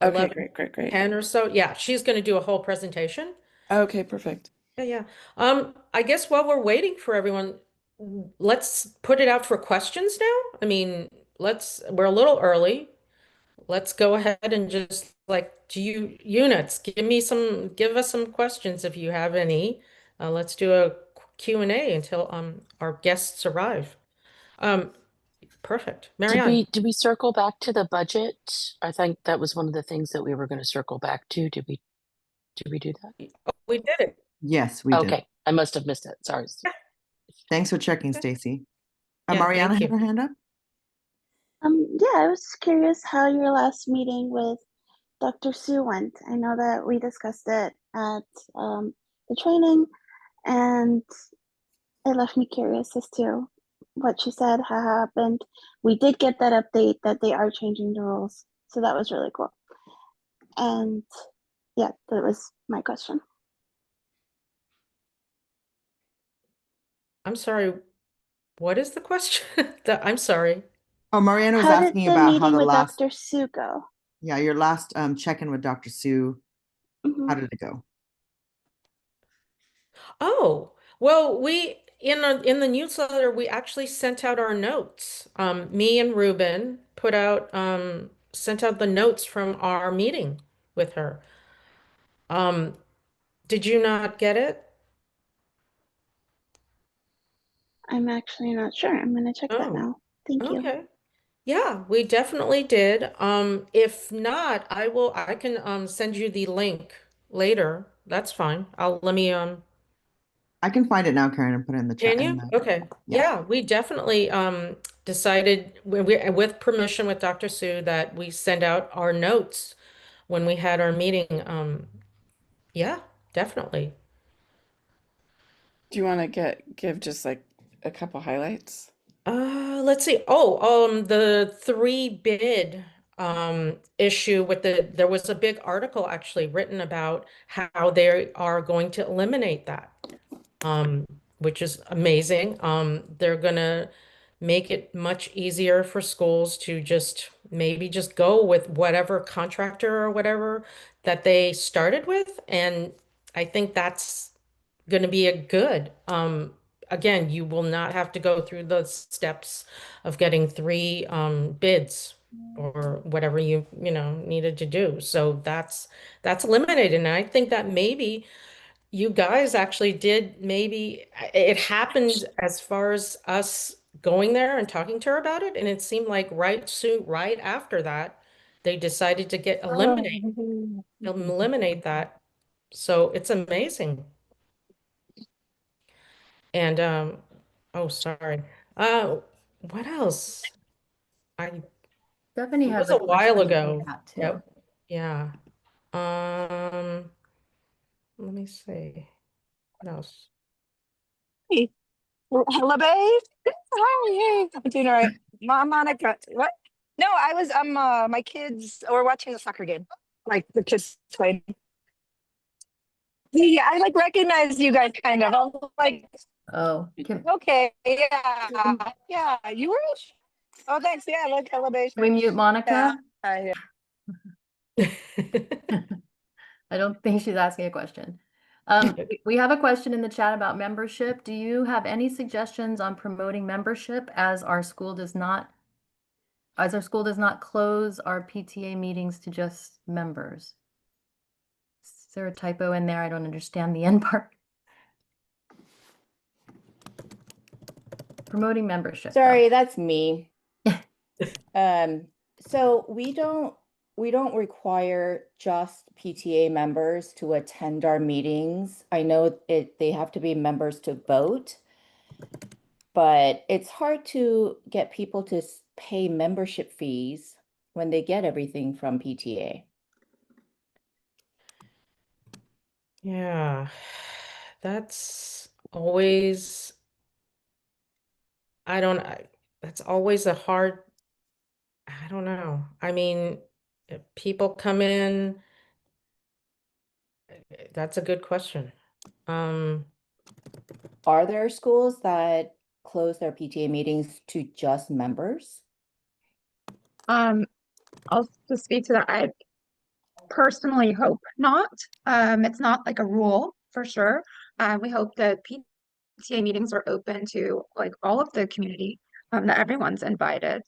Okay, great. 10 or so. Yeah, she's going to do a whole presentation. Okay, perfect. Yeah. I guess while we're waiting for everyone, let's put it out for questions now. I mean, we're a little early. Let's go ahead and just units, give us some questions if you have any. Let's do a Q&A until our guests arrive. Perfect. Marianne. Did we circle back to the budget? I think that was one of the things that we were going to circle back to. Did we do that? We did it. Yes, we did. Okay, I must have missed it. Sorry. Thanks for checking, Stacy. Yeah, Mariana thank had her hand up. Yeah, I was curious how your last meeting with Dr. Sue went. I know that we discussed it at the training, and it left me curious as to what she said, how happened. We did get that update that they are changing the rules, so that was really cool. And yeah, that was my question. I'm sorry. What is the question? I'm sorry. Oh, Mariana was How did asking the about how meeting the with last, Dr. Sue go? yeah, your last check-in with Dr. Sue, Mhm. how did it go? Oh, well, we in the newsletter we actually sent out our notes. Me and Ruben sent out the notes from our meeting with her. Did you not get it? I'm actually not sure. I'm gonna check that Oh, now. Thank you. okay. Yeah, we definitely did. If not, I can send you the link later. That's fine. Let me I can find it now, Karen, and put it in the chat. Can you? Okay. Yeah, we definitely decided with permission with Dr. Sue that we send out our notes when we had our meeting. Yeah, definitely. Do you want to give just like a couple highlights? Let's see. Oh, the 3 bid issue with there was a big article actually written about how they are going to eliminate that, which is amazing. They're gonna make it much easier for schools to maybe just go with whatever contractor or whatever that they started with. And I think that's going to be a good. Again, you will not have to go through the steps of getting three bids or whatever you needed to do. So that's eliminated. And I think that maybe you guys actually did, maybe it happened as far as us going there and talking to her about it, and it seemed like right after that, they decided to eliminate that. So it's amazing. And oh, sorry. What else? Stephanie It has was a a while question in the ago. chat too. Yep. Yeah. Let me see. What else? Hey, hello, babe. Hi, hey, I'm doing all right. Mom, Monica, what? No, I was, my kids were watching a soccer game. Like the kids played. Yeah, I like recognize you guys kind of. I was like, Oh, okay, yeah, you were. Oh, thanks. Yeah, look, hello, babe. can we mute Monica? Yeah. I don't think she's asking a question. We have a question in the chat about membership. Do you have any suggestions on promoting membership as our school does not close our PTA meetings to just members? Is there a typo in there? I don't understand the end part. Promoting membership. Sorry, that's me. So we don't require just PTA members to attend our meetings. I know they have to be members to vote, but it's hard to get people to pay membership fees when they get everything from PTA. Yeah, that's always, that's always a hard, I don't know. I mean, if people come in, that's a good question. Are there schools that close their PTA meetings to just members? I'll just speak to that. I personally hope not. It's not like a rule for sure. We hope that PTA meetings are open to like all of the community, that everyone's invited.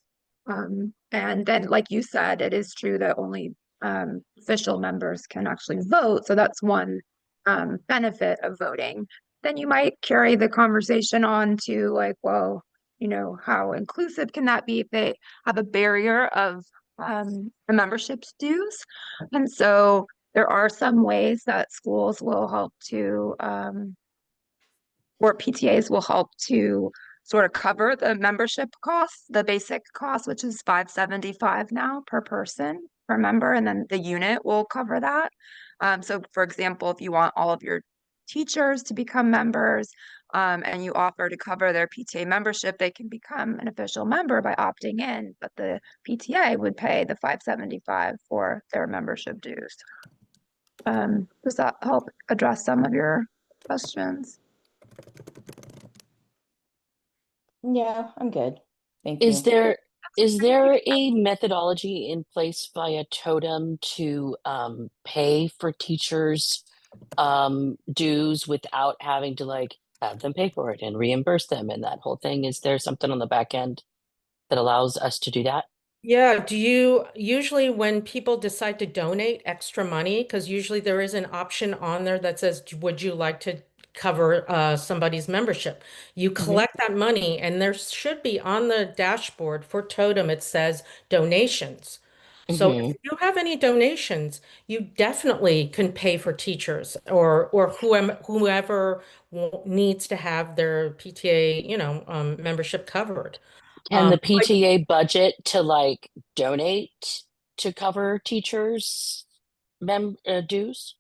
And then, like you said, it is true that only official members can actually vote. So that's one benefit of voting. Then you might carry the conversation on to like, well, how inclusive can that be if they have a barrier of the membership dues? And so there are some ways that schools will help to, or PTAs will help to sort of cover the membership costs, the basic cost, which is $575 now per person per member, and then the unit will cover that. So for example, if you want all of your teachers to become members, and you offer to cover their PTA membership, they can become an official member by opting in, but the PTA would pay the $575 for their membership dues. Does that help address some of your questions? Yeah, I'm good. Thank you. Is there a methodology in place via Totem to pay for teachers dues without having to like have them pay for it and reimburse them and that whole thing? Is there something on the back end that allows us to do that? Yeah, do you usually, when people decide to donate extra money, because usually there is an option on there that says, would you like to cover somebody's membership? You collect that money, and there should be on the dashboard for Totem, it says donations. So if you have any donations, you definitely can pay for teachers or whoever needs to have their PTA, membership covered. And the PTA budget to like donate to cover teachers' dues?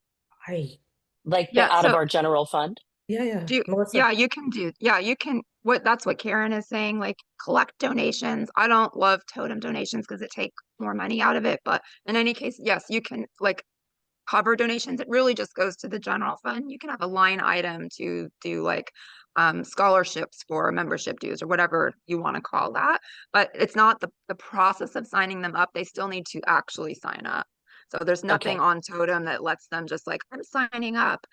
Like Yeah, out of so- our general fund? Yeah, Do you, Melissa. yeah, you can do, yeah, you can, that's what Karen is saying, like collect donations. I don't love totem donations because it take more money out of it, but in any case, yes, you can like cover donations. It really just goes to the general fund. You can have a line item to do like scholarships for membership dues or whatever you want to call that. But it's not the process of signing them up. They still need to actually sign up. So there's nothing Okay. on Totem that lets them just like, I'm signing up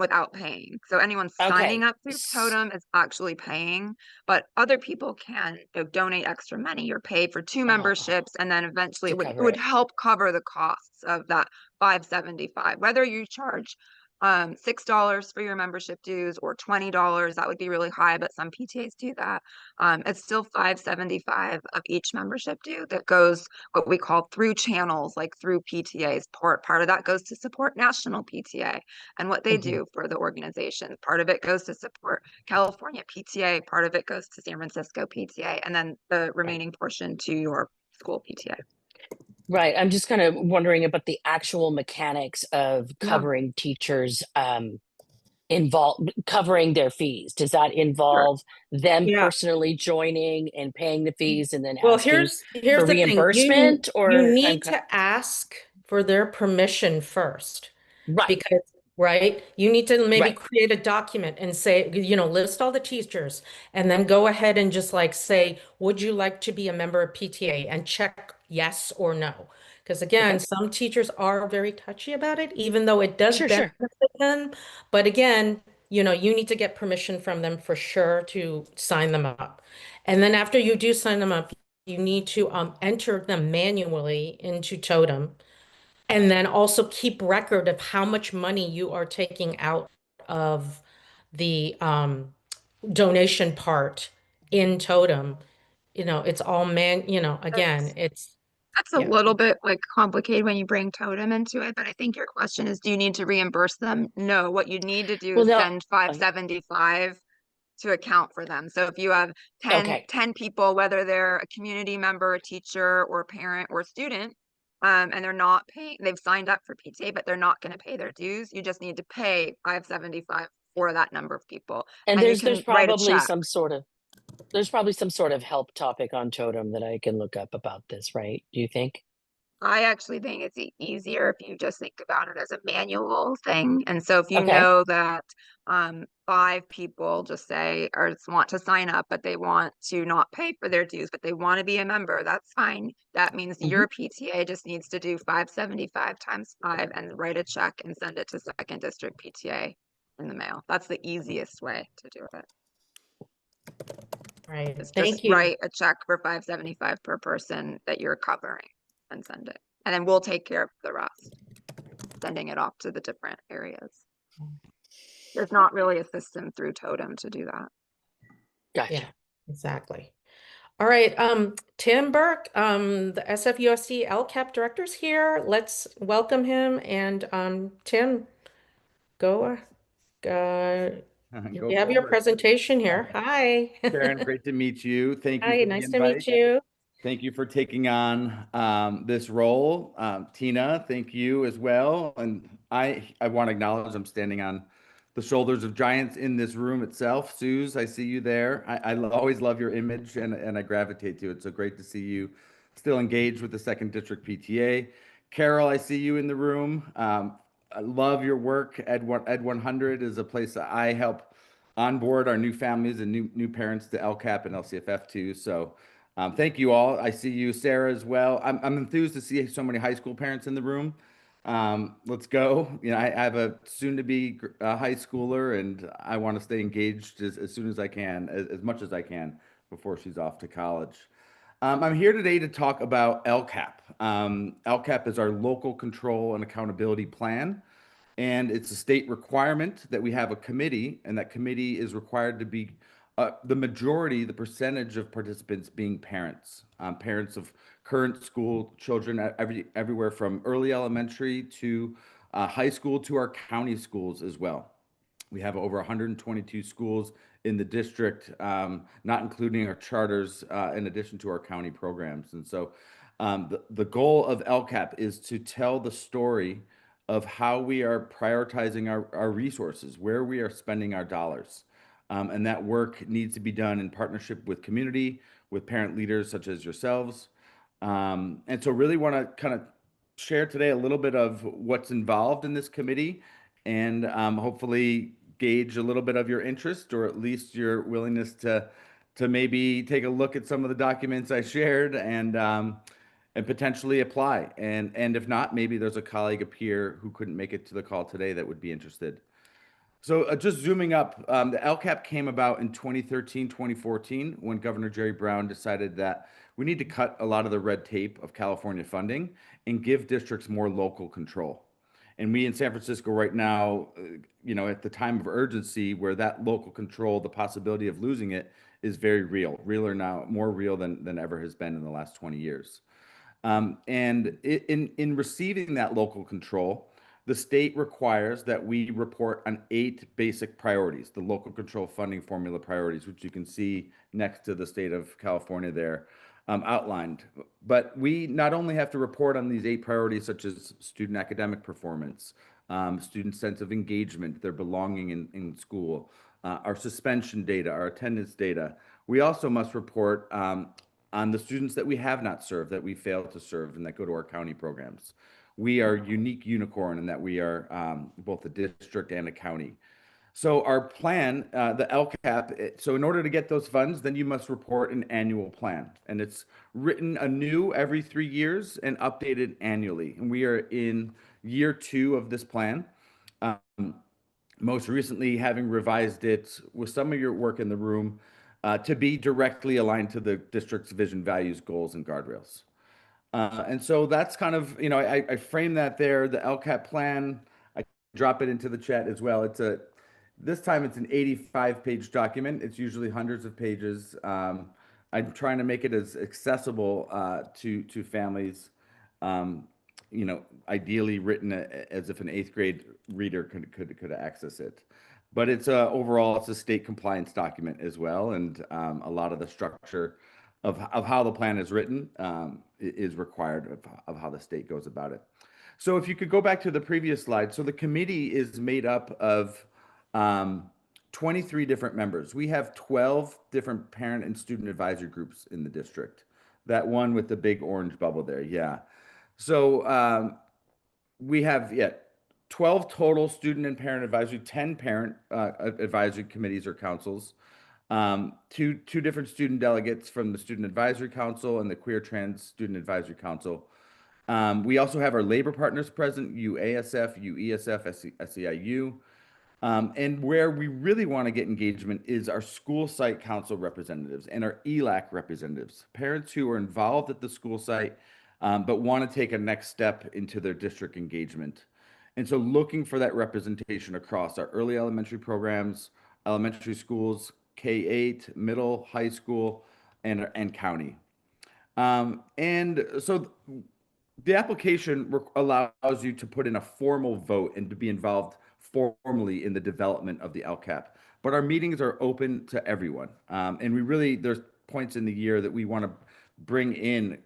without paying. So anyone signing Okay. up through Totem is actually paying, but other people can, you know, donate extra money or pay for 2 Oh, memberships, and then eventually to it cover would it. help cover the costs of that 575. Whether you charge $6 for your membership dues or $20, that would be really high, but some PTAs do that. It's still 575 of each membership due that goes what we call through channels, like through PTAs. Part of that goes to support national PTA and what they do for the organization. Part of it goes to support California PTA, part of it goes to San Francisco PTA, and then the remaining portion to your school PTA. Right. I'm just kind of wondering about the actual mechanics of Yeah. covering teachers covering their fees. Does that Sure. involve them Yeah. personally joining and paying the fees and then Well, asking here's for the thing. reimbursement? You Or need to ask for their permission first. right, Because, right, you need to maybe right. create a document and say, you know, list all the teachers and then go ahead and just like say, would you like to be a member of PTA, and check yes or no. Because again, Okay. some teachers are very touchy about it, even though it does Sure, sure. benefit them. But again, you know, you need to get permission from them for sure to sign them up. And then after you do sign them up, you need to enter them manually into Totem. And then also keep record of how much money you are taking out of the donation part in Totem. You know, it's all you know, again, That's a yeah. little bit like complicated when you bring Totem into it, but I think your question is, do you need to reimburse them? No, what you need to do Well, is no. send 575 to account for them. So if you have 10 Okay. people, whether they're a community member, a teacher, or a parent or student, and they're not paying, they've signed up for PTA, but they're not going to pay their dues, you just need to pay 575 for that number of people. And And you there's can write a check. there's probably some sort of help topic on Totem that I can look up about this, right? Do you think? I actually think it's easier if you just think about it as a manual thing. And so if you Okay. know that 5 people just say or just want to sign up, but they want to not pay for their dues, but they want to be a member, that's fine. That means your PTA just needs to do 575 times 5 and write a check and send it to Second District PTA in the mail. That's the easiest way to do it. Right. It's Thank just you. write a check for 575 per person that you're covering and send it. And then we'll take care of the rest, sending it off to the different areas. There's not really a system through Totem to do that. Gotcha. Yeah, exactly. All right, Tim Burke, the SFUSD LCAP director's here. Let's welcome him. And Tim, go. Go You have your forward. presentation here. Hi. Karen, great to meet you. Thank you Hi, for the nice to meet invite. you. Thank you for taking on this role. Tina, thank you as well. And I want to acknowledge I'm standing on the shoulders of giants in this room itself. Suze, I see you there. I always love your image and I gravitate to it. So great to see you still engaged with the Second District PTA. Carol, I see you in the room. I love your work. Ed 100 is a place that I help onboard our new families and new parents to LCAP and LCFF too. So thank you all. I see you, Sarah, as well. I'm enthused to see so many high school parents in the room. Let's go. You know, I have a soon-to-be high schooler, and I want to stay engaged as soon as I can, as much as I can before she's off to college. I'm here today to talk about LCAP. LCAP is our local control and accountability plan. And it's a state requirement that we have a committee, and that committee is required to be the majority, the percentage of participants being parents, parents of current school children, everywhere from early elementary to high school to our county schools as well. We have over 122 schools in the district, not including our charters, in addition to our county programs. And so the goal of LCAP is to tell the story of how we are prioritizing our resources, where we are spending our dollars. And that work needs to be done in partnership with community, with parent leaders such as yourselves. And so really want to kind of share today a little bit of what's involved in this committee and hopefully gauge a little bit of your interest, or at least your willingness to maybe take a look at some of the documents I shared and potentially apply. And if not, maybe there's a colleague, a peer who couldn't make it to the call today that would be interested. So just zooming up, the LCAP came about in 2013, 2014, when Governor Jerry Brown decided that we need to cut a lot of the red tape of California funding and give districts more local control. And we in San Francisco right now, at the time of urgency where that local control, the possibility of losing it is very real, realer now, more real than ever has been in the last 20 years. And in receiving that local control, the state requires that we report on 8 basic priorities, the local control funding formula priorities, which you can see next to the state of California there outlined. But we not only have to report on these 8 priorities, such as student academic performance, student sense of engagement, their belonging in school, our suspension data, our attendance data. We also must report on the students that we have not served, that we failed to serve, and that go to our county programs. We are unique unicorn in that we are both a district and a county. So our plan, the LCAP, so in order to get those funds, then you must report an annual plan. And it's written anew every 3 years and updated annually. And we are in year 2 of this plan. Most recently, having revised it with some of your work in the room to be directly aligned to the district's vision, values, goals, and guardrails. And so that's kind of, I frame that there, the LCAP plan. I drop it into the chat as well. This time it's an 85-page document. It's usually hundreds of pages. I'm trying to make it as accessible to families, ideally written as if an 8th grade reader could access it. But overall, it's a state compliance document as well. And a lot of the structure of how the plan is written is required of how the state goes about it. So if you could go back to the previous slide. So the committee is made up of 23 different members. We have 12 different parent and student advisory groups in the district. That one with the big orange bubble there, yeah. So we have 12 total student and parent advisory, 10 parent advisory committees or councils, two different student delegates from the Student Advisory Council and the Queer Trans Student Advisory Council. We also have our labor partners present, UASF, UESF, SEIU. And where we really want to get engagement is our school site council representatives and our ELAC representatives, parents who are involved at the school site, but want to take a next step into their district engagement. And so looking for that representation across our early elementary programs, elementary schools, K-8, middle, high school, and county. And so the application allows you to put in a formal vote and to be involved formally in the development of the LCAP. But our meetings are open to everyone. And there's points in the year that we want to bring in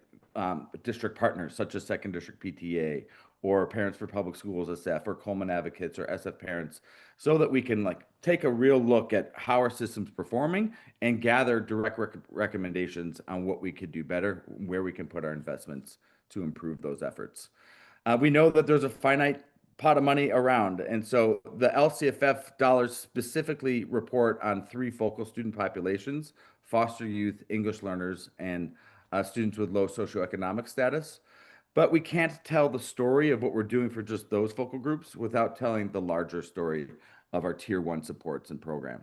district partners, such as Second District PTA, or Parents for Public Schools, SF, or Coleman Advocates, or SF Parents, so that we can take a real look at how our system's performing and gather direct recommendations on what we could do better, where we can put our investments to improve those efforts. We know that there's a finite pot of money around, and so the LCFF dollars specifically report on 3 focal student populations: foster youth, English learners, and students with low socioeconomic status. But we can't tell the story of what we're doing for just those focal groups without telling the larger story of our Tier 1 supports and program.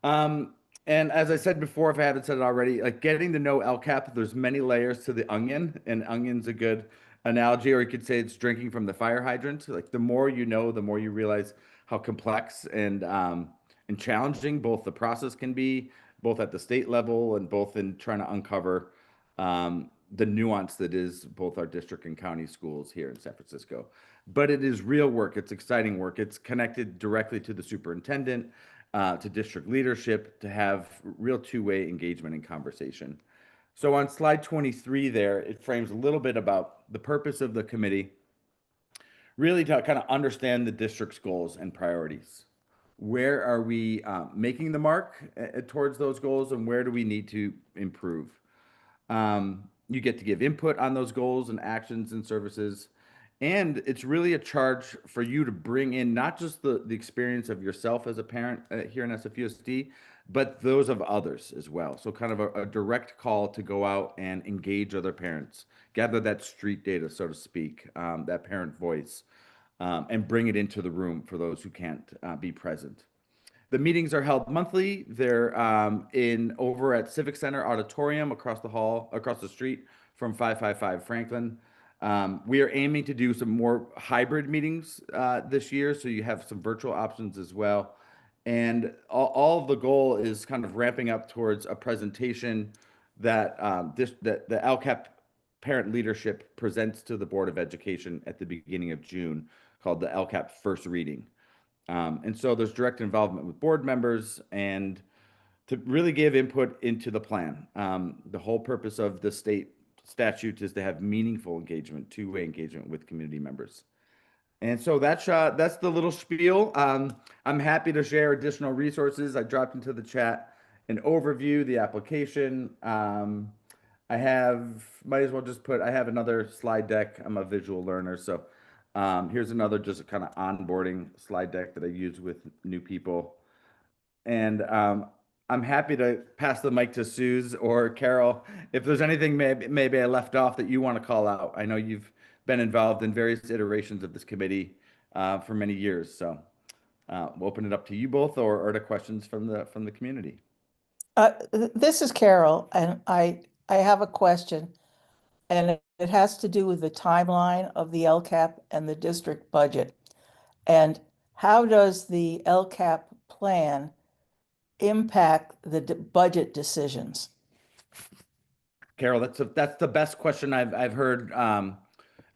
And as I said before, if I haven't said it already, getting to know LCAP, there's many layers to the onion, and onion's a good analogy, or you could say it's drinking from the fire hydrant. The more you know, the more you realize how complex and challenging both the process can be, both at the state level and both in trying to uncover the nuance that is both our district and county schools here in San Francisco. But it is real work. It's exciting work. It's connected directly to the superintendent, to district leadership, to have real two-way engagement and conversation. So on slide 23 there, it frames a little bit about the purpose of the committee. really to kind of understand the district's goals and priorities. Where are we making the mark towards those goals, and where do we need to improve? You get to give input on those goals and actions and services. And it's really a charge for you to bring in not just the experience of yourself as a parent here in SFUSD, but those of others as well. So kind of a direct call to go out and engage other parents, gather that street data, so to speak, that parent voice, and bring it into the room for those who can't be present. The meetings are held monthly. They're in over at Civic Center Auditorium across the street from 555 Franklin. We are aiming to do some more hybrid meetings this year, so you have some virtual options as well. And all of the goal is kind of ramping up towards a presentation that that the LCAP parent leadership presents to the Board of Education at the beginning of June, called the LCAP First Reading. And so there's direct involvement with board members and to really give input into the plan. The whole purpose of the state statute is to have meaningful engagement, two-way engagement with community members. And so that's the little spiel. I'm happy to share additional resources. I dropped into the chat an overview, the application. I have another slide deck. I'm a visual learner, so here's another just kind of onboarding slide deck that I use with new people. And I'm happy to pass the mic to Suze or Carol if there's anything maybe I left off that you want to call out. I know you've been involved in various iterations of this committee for many years, so we'll open it up to you both or to questions from the community. This is Carol, and I have a question, and it has to do with the timeline of the LCAP and the district budget. And how does the LCAP plan impact the budget decisions? Carol, that's the best question I've heard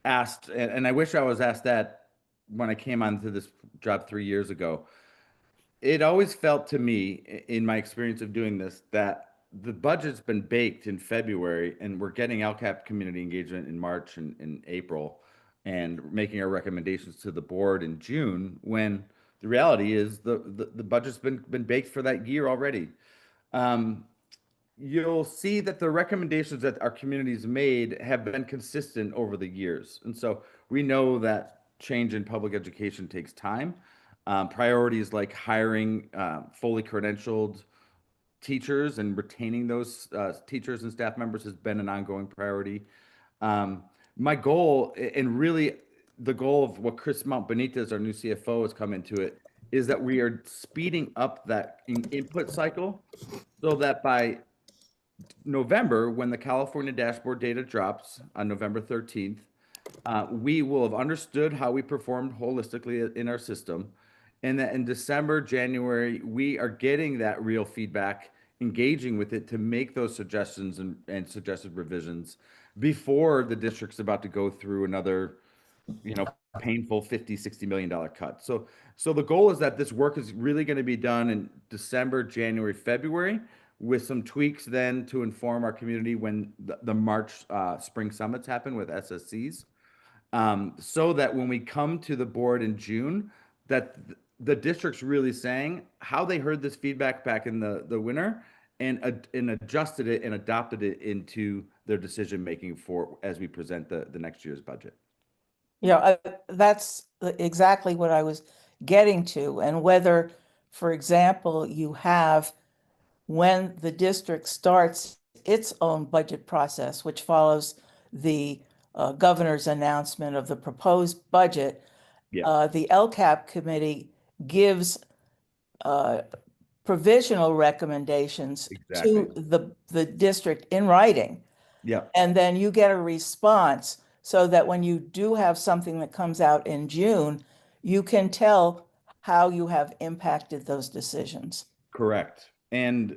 asked, and I wish I was asked that when I came onto this job 3 years ago. It always felt to me, in my experience of doing this, that the budget's been baked in February, and we're getting LCAP community engagement in March and in April, and making our recommendations to the board in June, when the reality is the budget's been baked for that year already. You'll see that the recommendations that our community's made have been consistent over the years. And so we know that change in public education takes time. Priorities like hiring fully credentialed teachers and retaining those teachers and staff members has been an ongoing priority. My goal, and really the goal of what Chris Mount-Benitez, our new CFO, has come into it, is that we are speeding up that input cycle so that by November, when the California dashboard data drops on November 13th, we will have understood how we performed holistically in our system. And that in December, January, we are getting that real feedback, engaging with it to make those suggestions and suggested revisions before the district's about to go through another, painful $50-60 million cut. So the goal is that this work is really going to be done in December, January, February, with some tweaks then to inform our community when the March spring summits happen with SSCs. So that when we come to the board in June, that the district's really saying how they heard this feedback back in the winter and adjusted it and adopted it into their decision making for as we present the next year's budget. That's exactly what I was getting to. And whether, for example, you have, when the district starts its own budget process, which follows the governor's announcement of the proposed budget, the LCAP committee gives provisional recommendations to the district in writing. And then you get a response so that when you do have something that comes out in June, you can tell how you have impacted those decisions. Correct. And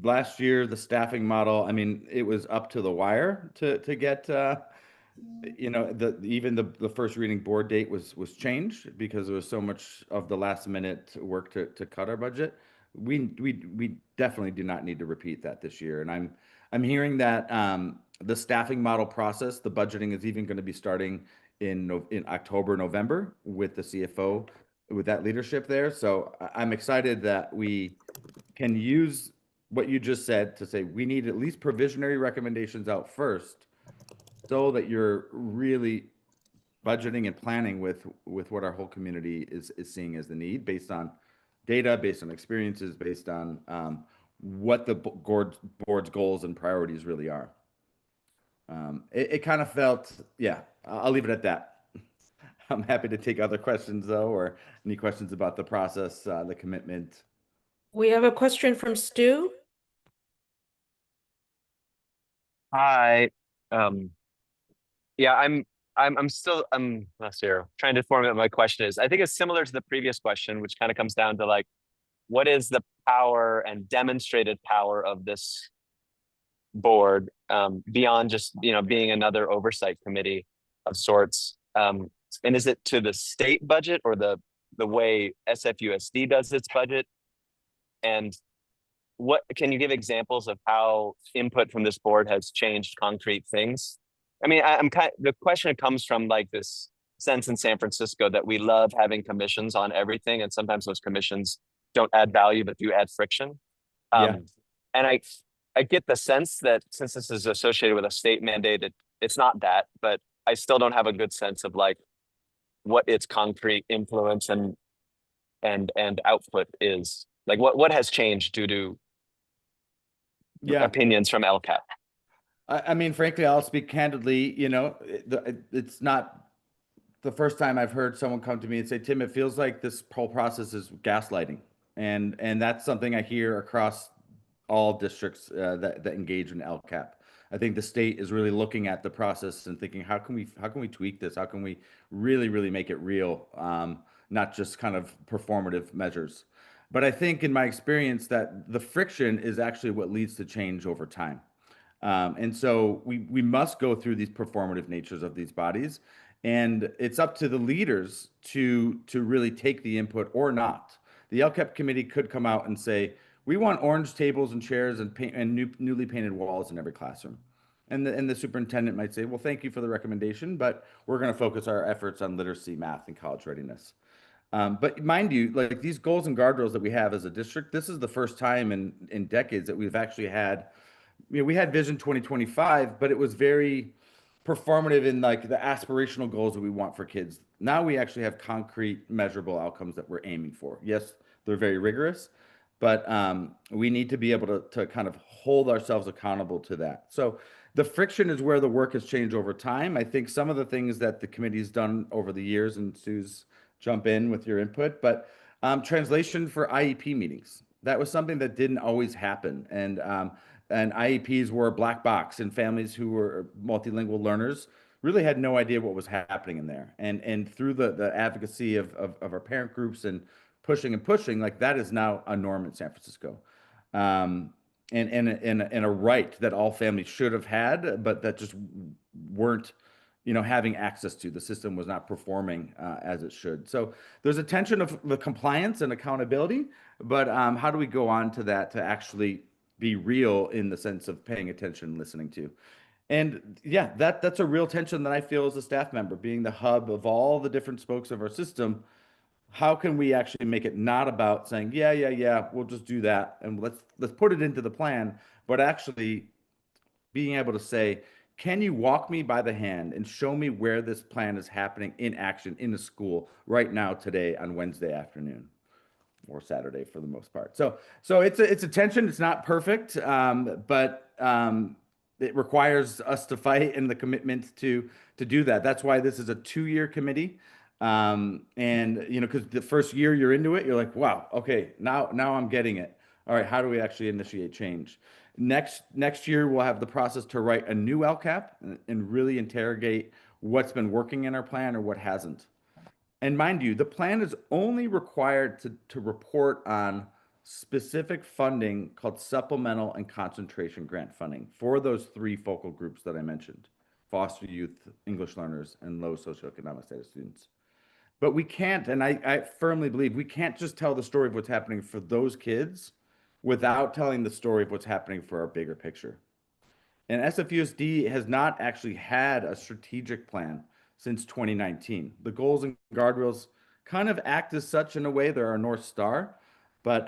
last year, the staffing model, I mean, it was up to the wire to get, even the first reading board date was changed because there was so much of the last minute work to cut our budget. We definitely do not need to repeat that this year. And I'm hearing that the staffing model process, the budgeting is even going to be starting in October, November with the CFO, with that leadership there. So I'm excited that we can use what you just said to say we need at least provisionary recommendations out first, so that you're really budgeting and planning with what our whole community is seeing as the need, based on data, based on experiences, based on what the board's goals and priorities really are. It kind of felt, yeah, I'll leave it at that. I'm happy to take other questions though, or any questions about the process, the commitment. We have a question from Stu. Hi. Yeah, I'm still let's see, trying to formulate what my question is. I think it's similar to the previous question, which kind of comes down to like, what is the power and demonstrated power of this board, beyond just, you know, being another oversight committee of sorts? And is it to the state budget or the way SFUSD does its budget? And what can you give examples of how input from this board has changed concrete things? I mean, I'm the question comes from like this sense in San Francisco that we love having commissions on everything, and sometimes those commissions don't add value but do add friction. Yeah. And I get the sense that since this is associated with a state mandate, it's not that, but I still don't have a good sense of like what its concrete influence and output is. Like what has changed due to opinions from LCAP? I mean, frankly, I'll speak candidly. You know, it's not the first time I've heard someone come to me and say, Tim, it feels like this whole process is gaslighting. And that's something I hear across all districts that engage in LCAP. I think the state is really looking at the process and thinking, how can we tweak this? How can we really make it real? Not just kind of performative measures. But I think in my experience that the friction is actually what leads to change over time. And so we must go through these performative natures of these bodies, and it's up to the leaders to really take the input or not. The LCAP committee could come out and say, we want orange tables and chairs and newly painted walls in every classroom. And the superintendent might say, well, thank you for the recommendation, but we're going to focus our efforts on literacy, math, and college readiness. But mind you, like these goals and guardrails that we have as a district, this is the first time in decades that we've actually had, you know, we had Vision 2025, but it was very performative in like the aspirational goals that we want for kids. Now we actually have concrete measurable outcomes that we're aiming for. Yes, they're very rigorous, but we need to be able to kind of hold ourselves accountable to that. So the friction is where the work has changed over time. I think some of the things that the committee's done over the years, and Sue's jump in with your input, but translation for IEP meetings. That was something that didn't always happen. And IEPs were a black box, and families who were multilingual learners really had no idea what was happening in there. And through the advocacy of our parent groups and pushing, like that is now a norm in San Francisco. And a right that all families should have had, but that just weren't, you know, having access to. The system was not performing as it should. So there's a tension of the compliance and accountability, but how do we go on to that to actually be real in the sense of paying attention and listening to? And yeah, that's a real tension that I feel as a staff member, being the hub of all the different spokes of our system. How can we actually make it not about saying, yeah, we'll just do that and let's put it into the plan, but actually being able to say, can you walk me by the hand and show me where this plan is happening in action in the school right now, today, on Wednesday afternoon or Saturday for the most part? So it's a tension. It's not perfect, but it requires us to fight and the commitment to do that. That's why this is a 2-year committee. And you know, because the first year you're into it, you're like, wow, okay, now I'm getting it. All right, how do we actually initiate change? Next year, we'll have the process to write a new LCAP and really interrogate what's been working in our plan or what hasn't. And mind you, the plan is only required to report on specific funding called supplemental and concentration grant funding for those 3 focal groups that I mentioned: foster youth, English learners, and low socioeconomic status students. But we can't, and I firmly believe we can't just tell the story of what's happening for those kids without telling the story of what's happening for our bigger picture. And SFUSD has not actually had a strategic plan since 2019. The goals and guardrails kind of act as such in a way. They're our North Star. But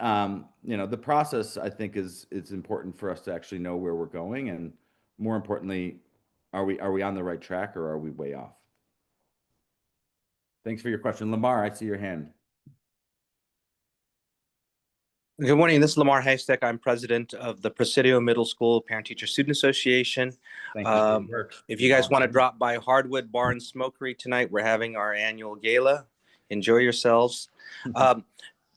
you know, the process, I think, is important for us to actually know where we're going, and more importantly, are we on the right track, or are we way off? Thanks for your question. Lamar, I see your hand. Good morning. This is Lamar Haystack. I'm president of the Presidio Middle School Parent Teacher Student Association. Thank you for your work. If you guys want to drop by Hardwood Bar and Smokery tonight, we're having our annual gala. Enjoy yourselves.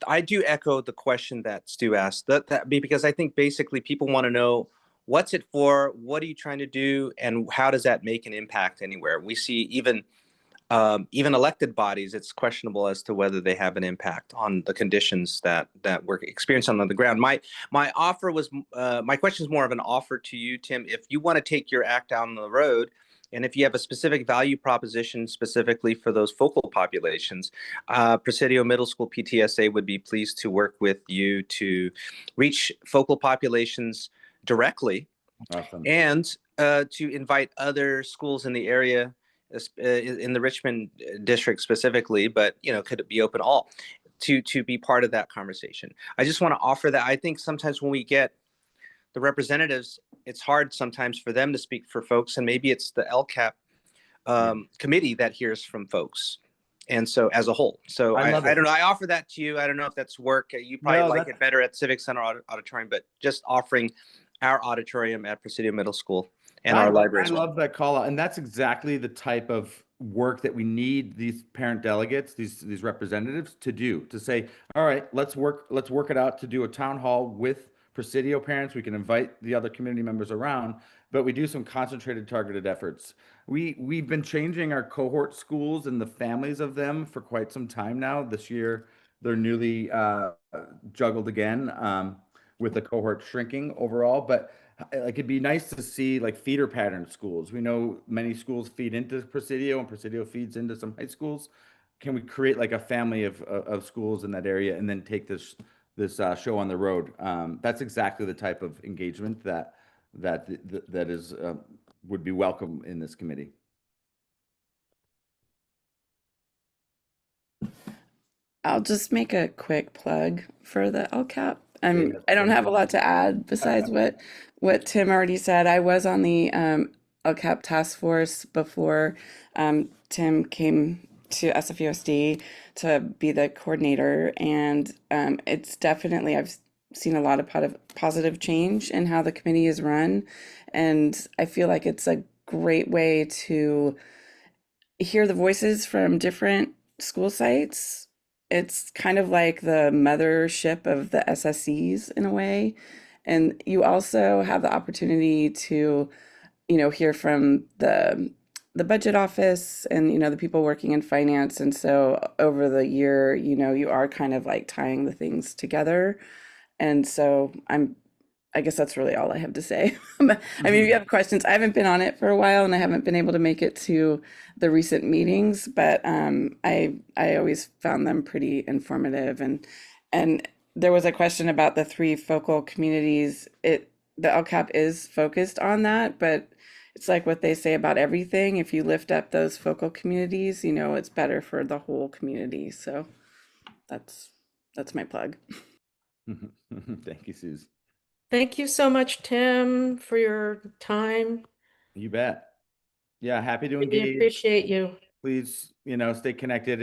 I do echo the question that Stu asked, because I think basically people want to know, what's it for? What are you trying to do? And how does that make an impact anywhere? We see even elected bodies, it's questionable as to whether they have an impact on the conditions that we're experiencing on the ground. My question is more of an offer to you, Tim. If you want to take your act down the road, and if you have a specific value proposition specifically for those focal populations, Presidio Middle School PTSA would be pleased to work with you to reach focal populations directly. Awesome. And to invite other schools in the area, in the Richmond district specifically, but could it be open all, to be part of that conversation. I just want to offer that. I think sometimes when we get the representatives, it's hard sometimes for them to speak for folks, and maybe it's the LCAP committee that hears from folks, and so as a whole. So I don't know. I offer that to you. I don't know if that's work. You probably like it better at Civic Center Auditorium, but just offering our auditorium at Presidio Middle School and our library. I love that call out, and that's exactly the type of work that we need these parent delegates, these representatives to do. To say, all right, let's work it out to do a town hall with Presidio parents. We can invite the other community members around, but we do some concentrated, targeted efforts. We've been changing our cohort schools and the families of them for quite some time now. This year, they're newly juggled again with the cohort shrinking overall, but like it'd be nice to see like feeder pattern schools. We know many schools feed into Presidio, and Presidio feeds into some high schools. Can we create like a family of schools in that area, and then take this show on the road? That's exactly the type of engagement that is would be welcome in this committee. I'll just make a quick plug for the LCAP. I don't have a lot to add besides what Tim already said. I was on the LCAP task force before Tim came to SFUSD to be the coordinator, and it's definitely, I've seen a lot of positive change in how the committee is run, and I feel like it's a great way to hear the voices from different school sites. It's kind of like the mothership of the SSCs in a way. And you also have the opportunity to, hear from the budget office and, the people working in finance. And so over the year, you are kind of like tying the things together. And so I guess that's really all I have to say. I mean, if you have questions, I haven't been on it for a while, and I haven't been able to make it to the recent meetings, but I always found them pretty informative. And there was a question about the 3 focal communities. The LCAP is focused on that, but it's like what they say about everything. If you lift up those focal communities, it's better for the whole community. So that's my plug. Thank you, Suze. Thank you so much, Tim, for your time. You bet. Yeah, happy to engage. We appreciate you. Please, stay connected.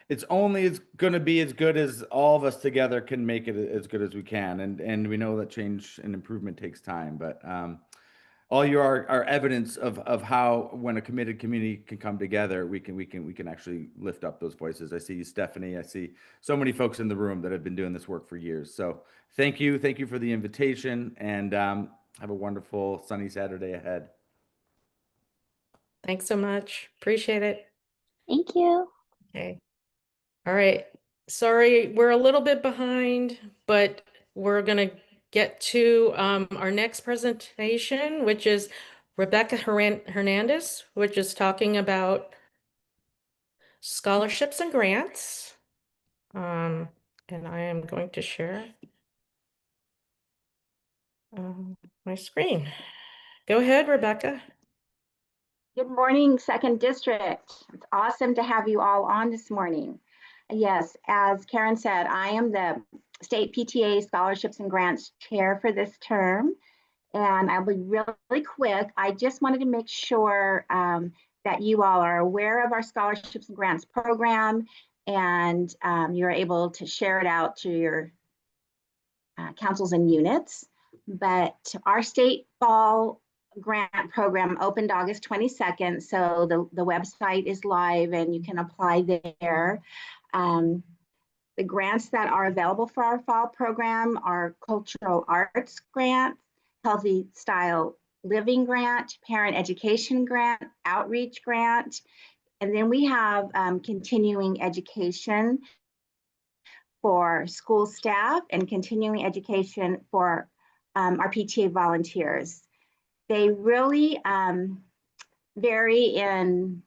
It's only going to be as good as all of us together can make it as good as we can. And we know that change and improvement takes time, but all you are evidence of how, when a committed community can come together, we can actually lift up those voices. I see you, Stephanie. I see so many folks in the room that have been doing this work for years. So thank you for the invitation, and have a wonderful sunny Saturday ahead. Thanks so much. Appreciate it. Thank you. Okay. All right. Sorry, we're a little bit behind, but we're going to get to our next presentation, which is Rebecca Hernandez, which is talking about scholarships and grants. And I am going to share my screen. Go ahead, Rebecca. Good morning, Second District. It's awesome to have you all on this morning. Yes, as Karen said, I am the State PTA Scholarships and Grants Chair for this term, and I'll be really quick. I just wanted to make sure that you all are aware of our Scholarships and Grants program, and you're able to share it out to your councils and units. But our state fall grant program opened August 22nd, so the website is live and you can apply there. The grants that are available for our fall program are cultural arts grant, healthy style living grant, parent education grant, outreach grant, and then we have continuing education for school staff and continuing education for our PTA volunteers. They really vary in,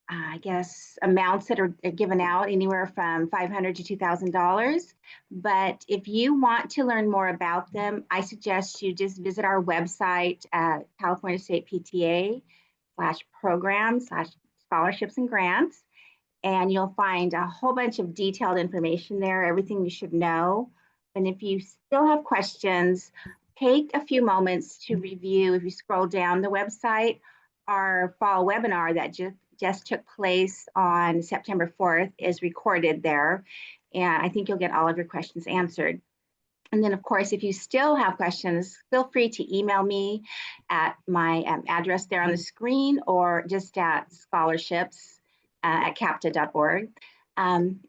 I guess, amounts that are given out anywhere from $500 to $2,000. But if you want to learn more about them, I suggest you just visit our website at California State PTA/program/scholarships and grants. And you'll find a whole bunch of detailed information there, everything you should know. And if you still have questions, take a few moments to review. If you scroll down the website, our fall webinar that just took place on September 4th is recorded there. And I think you'll get all of your questions answered. And then, of course, if you still have questions, feel free to email me at my address there on the screen, or just at scholarships@capta.org.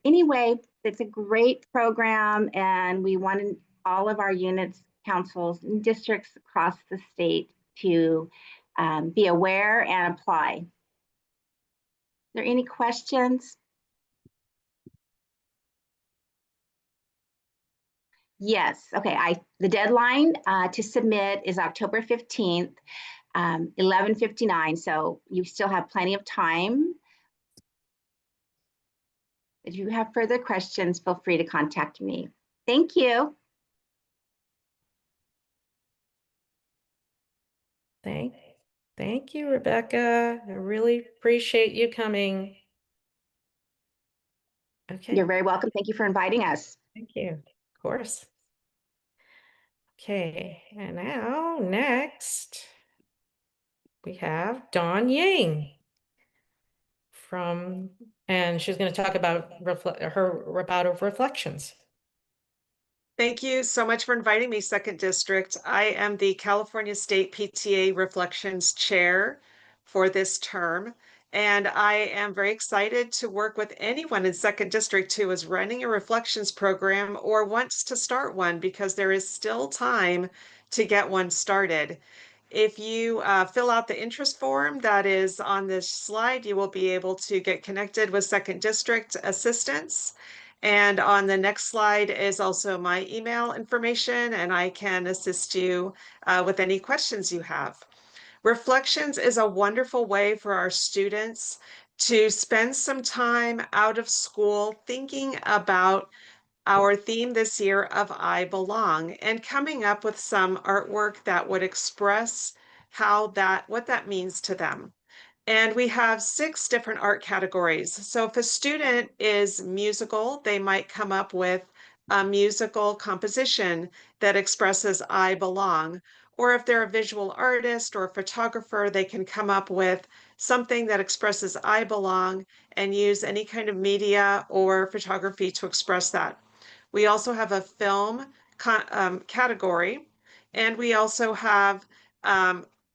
Anyway, it's a great program, and we want all of our units, councils, and districts across the state to be aware and apply. Are there any questions? Yes, okay, the deadline to submit is October 15th, 11:59, so you still have plenty of time. If you have further questions, feel free to contact me. Thank you. Thank you, Rebecca. I really appreciate you coming. Okay. You're very welcome. Thank you for inviting us. Thank you. Of course. Okay, and now next we have Dawn Ying and she's going to talk about her bout of reflections. Thank you so much for inviting me, Second District. I am the California State PTA Reflections Chair for this term, and I am very excited to work with anyone in Second District who is running a reflections program or wants to start one, because there is still time to get one started. If you fill out the interest form that is on this slide, you will be able to get connected with Second District assistance. And on the next slide is also my email information, and I can assist you with any questions you have. Reflections is a wonderful way for our students to spend some time out of school thinking about our theme this year of I Belong, and coming up with some artwork that would express what that means to them. And we have 6 different art categories. So if a student is musical, they might come up with a musical composition that expresses I belong. Or if they're a visual artist or a photographer, they can come up with something that expresses I belong and use any kind of media or photography to express that. We also have a film category, and we also have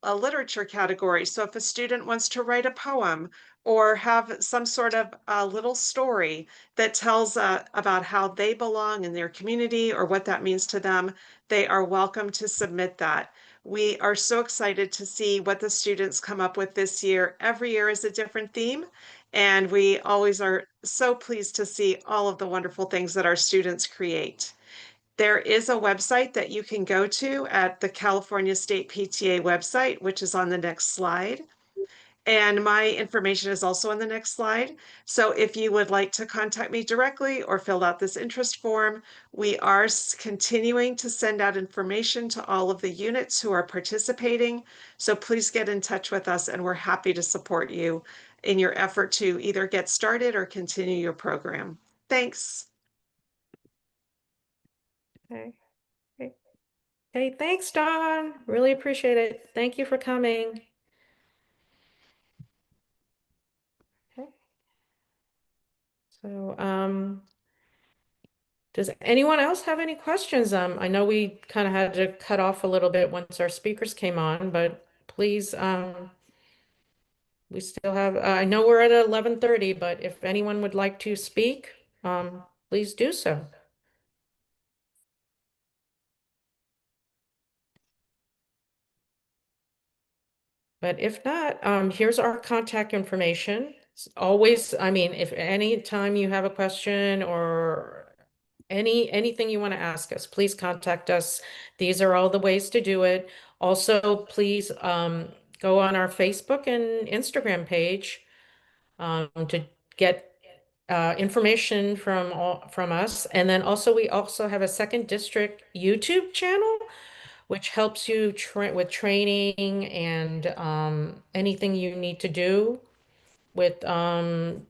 a literature category. So if a student wants to write a poem or have some sort of little story that tells about how they belong in their community or what that means to them, they are welcome to submit that. We are so excited to see what the students come up with this year. Every year is a different theme, and we always are so pleased to see all of the wonderful things that our students create. There is a website that you can go to at the California State PTA website, which is on the next slide. And my information is also on the next slide. So if you would like to contact me directly or fill out this interest form, we are continuing to send out information to all of the units who are participating. So please get in touch with us and we're happy to support you in your effort to either get started or continue your program. Thanks. Okay. Hey, thanks, Dawn. Really appreciate it. Thank you for coming. Okay. So, does anyone else have any questions? I know we kind of had to cut off a little bit once our speakers came on, but please, we still have, I know we're at 11:30, but if anyone would like to speak, please do so. But if not, here's our contact information. Always, I mean, if any time you have a question or anything you want to ask us, please contact us. These are all the ways to do it. Also, please go on our Facebook and Instagram page to get information from us. And then also we also have a second district YouTube channel, which helps you with training and anything you need to do with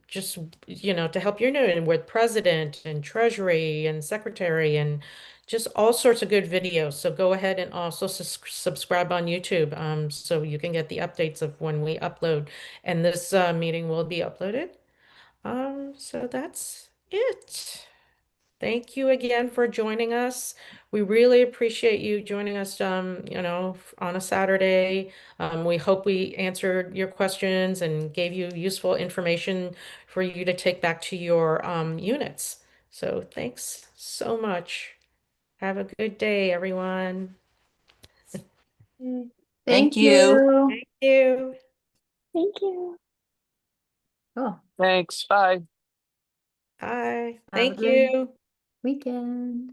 just to help your new with president and treasury and secretary and just all sorts of good videos. So go ahead and also subscribe on YouTube so you can get the updates of when we upload, and this meeting will be uploaded. So that's it. Thank you again for joining us. We really appreciate you joining us, on a Saturday. We hope we answered your questions and gave you useful information for you to take back to your units. So thanks so much. Have a good day, everyone. Thank you. Thank you. Thank you. Oh, Thanks. Bye. Bye. have a Thank good you. weekend.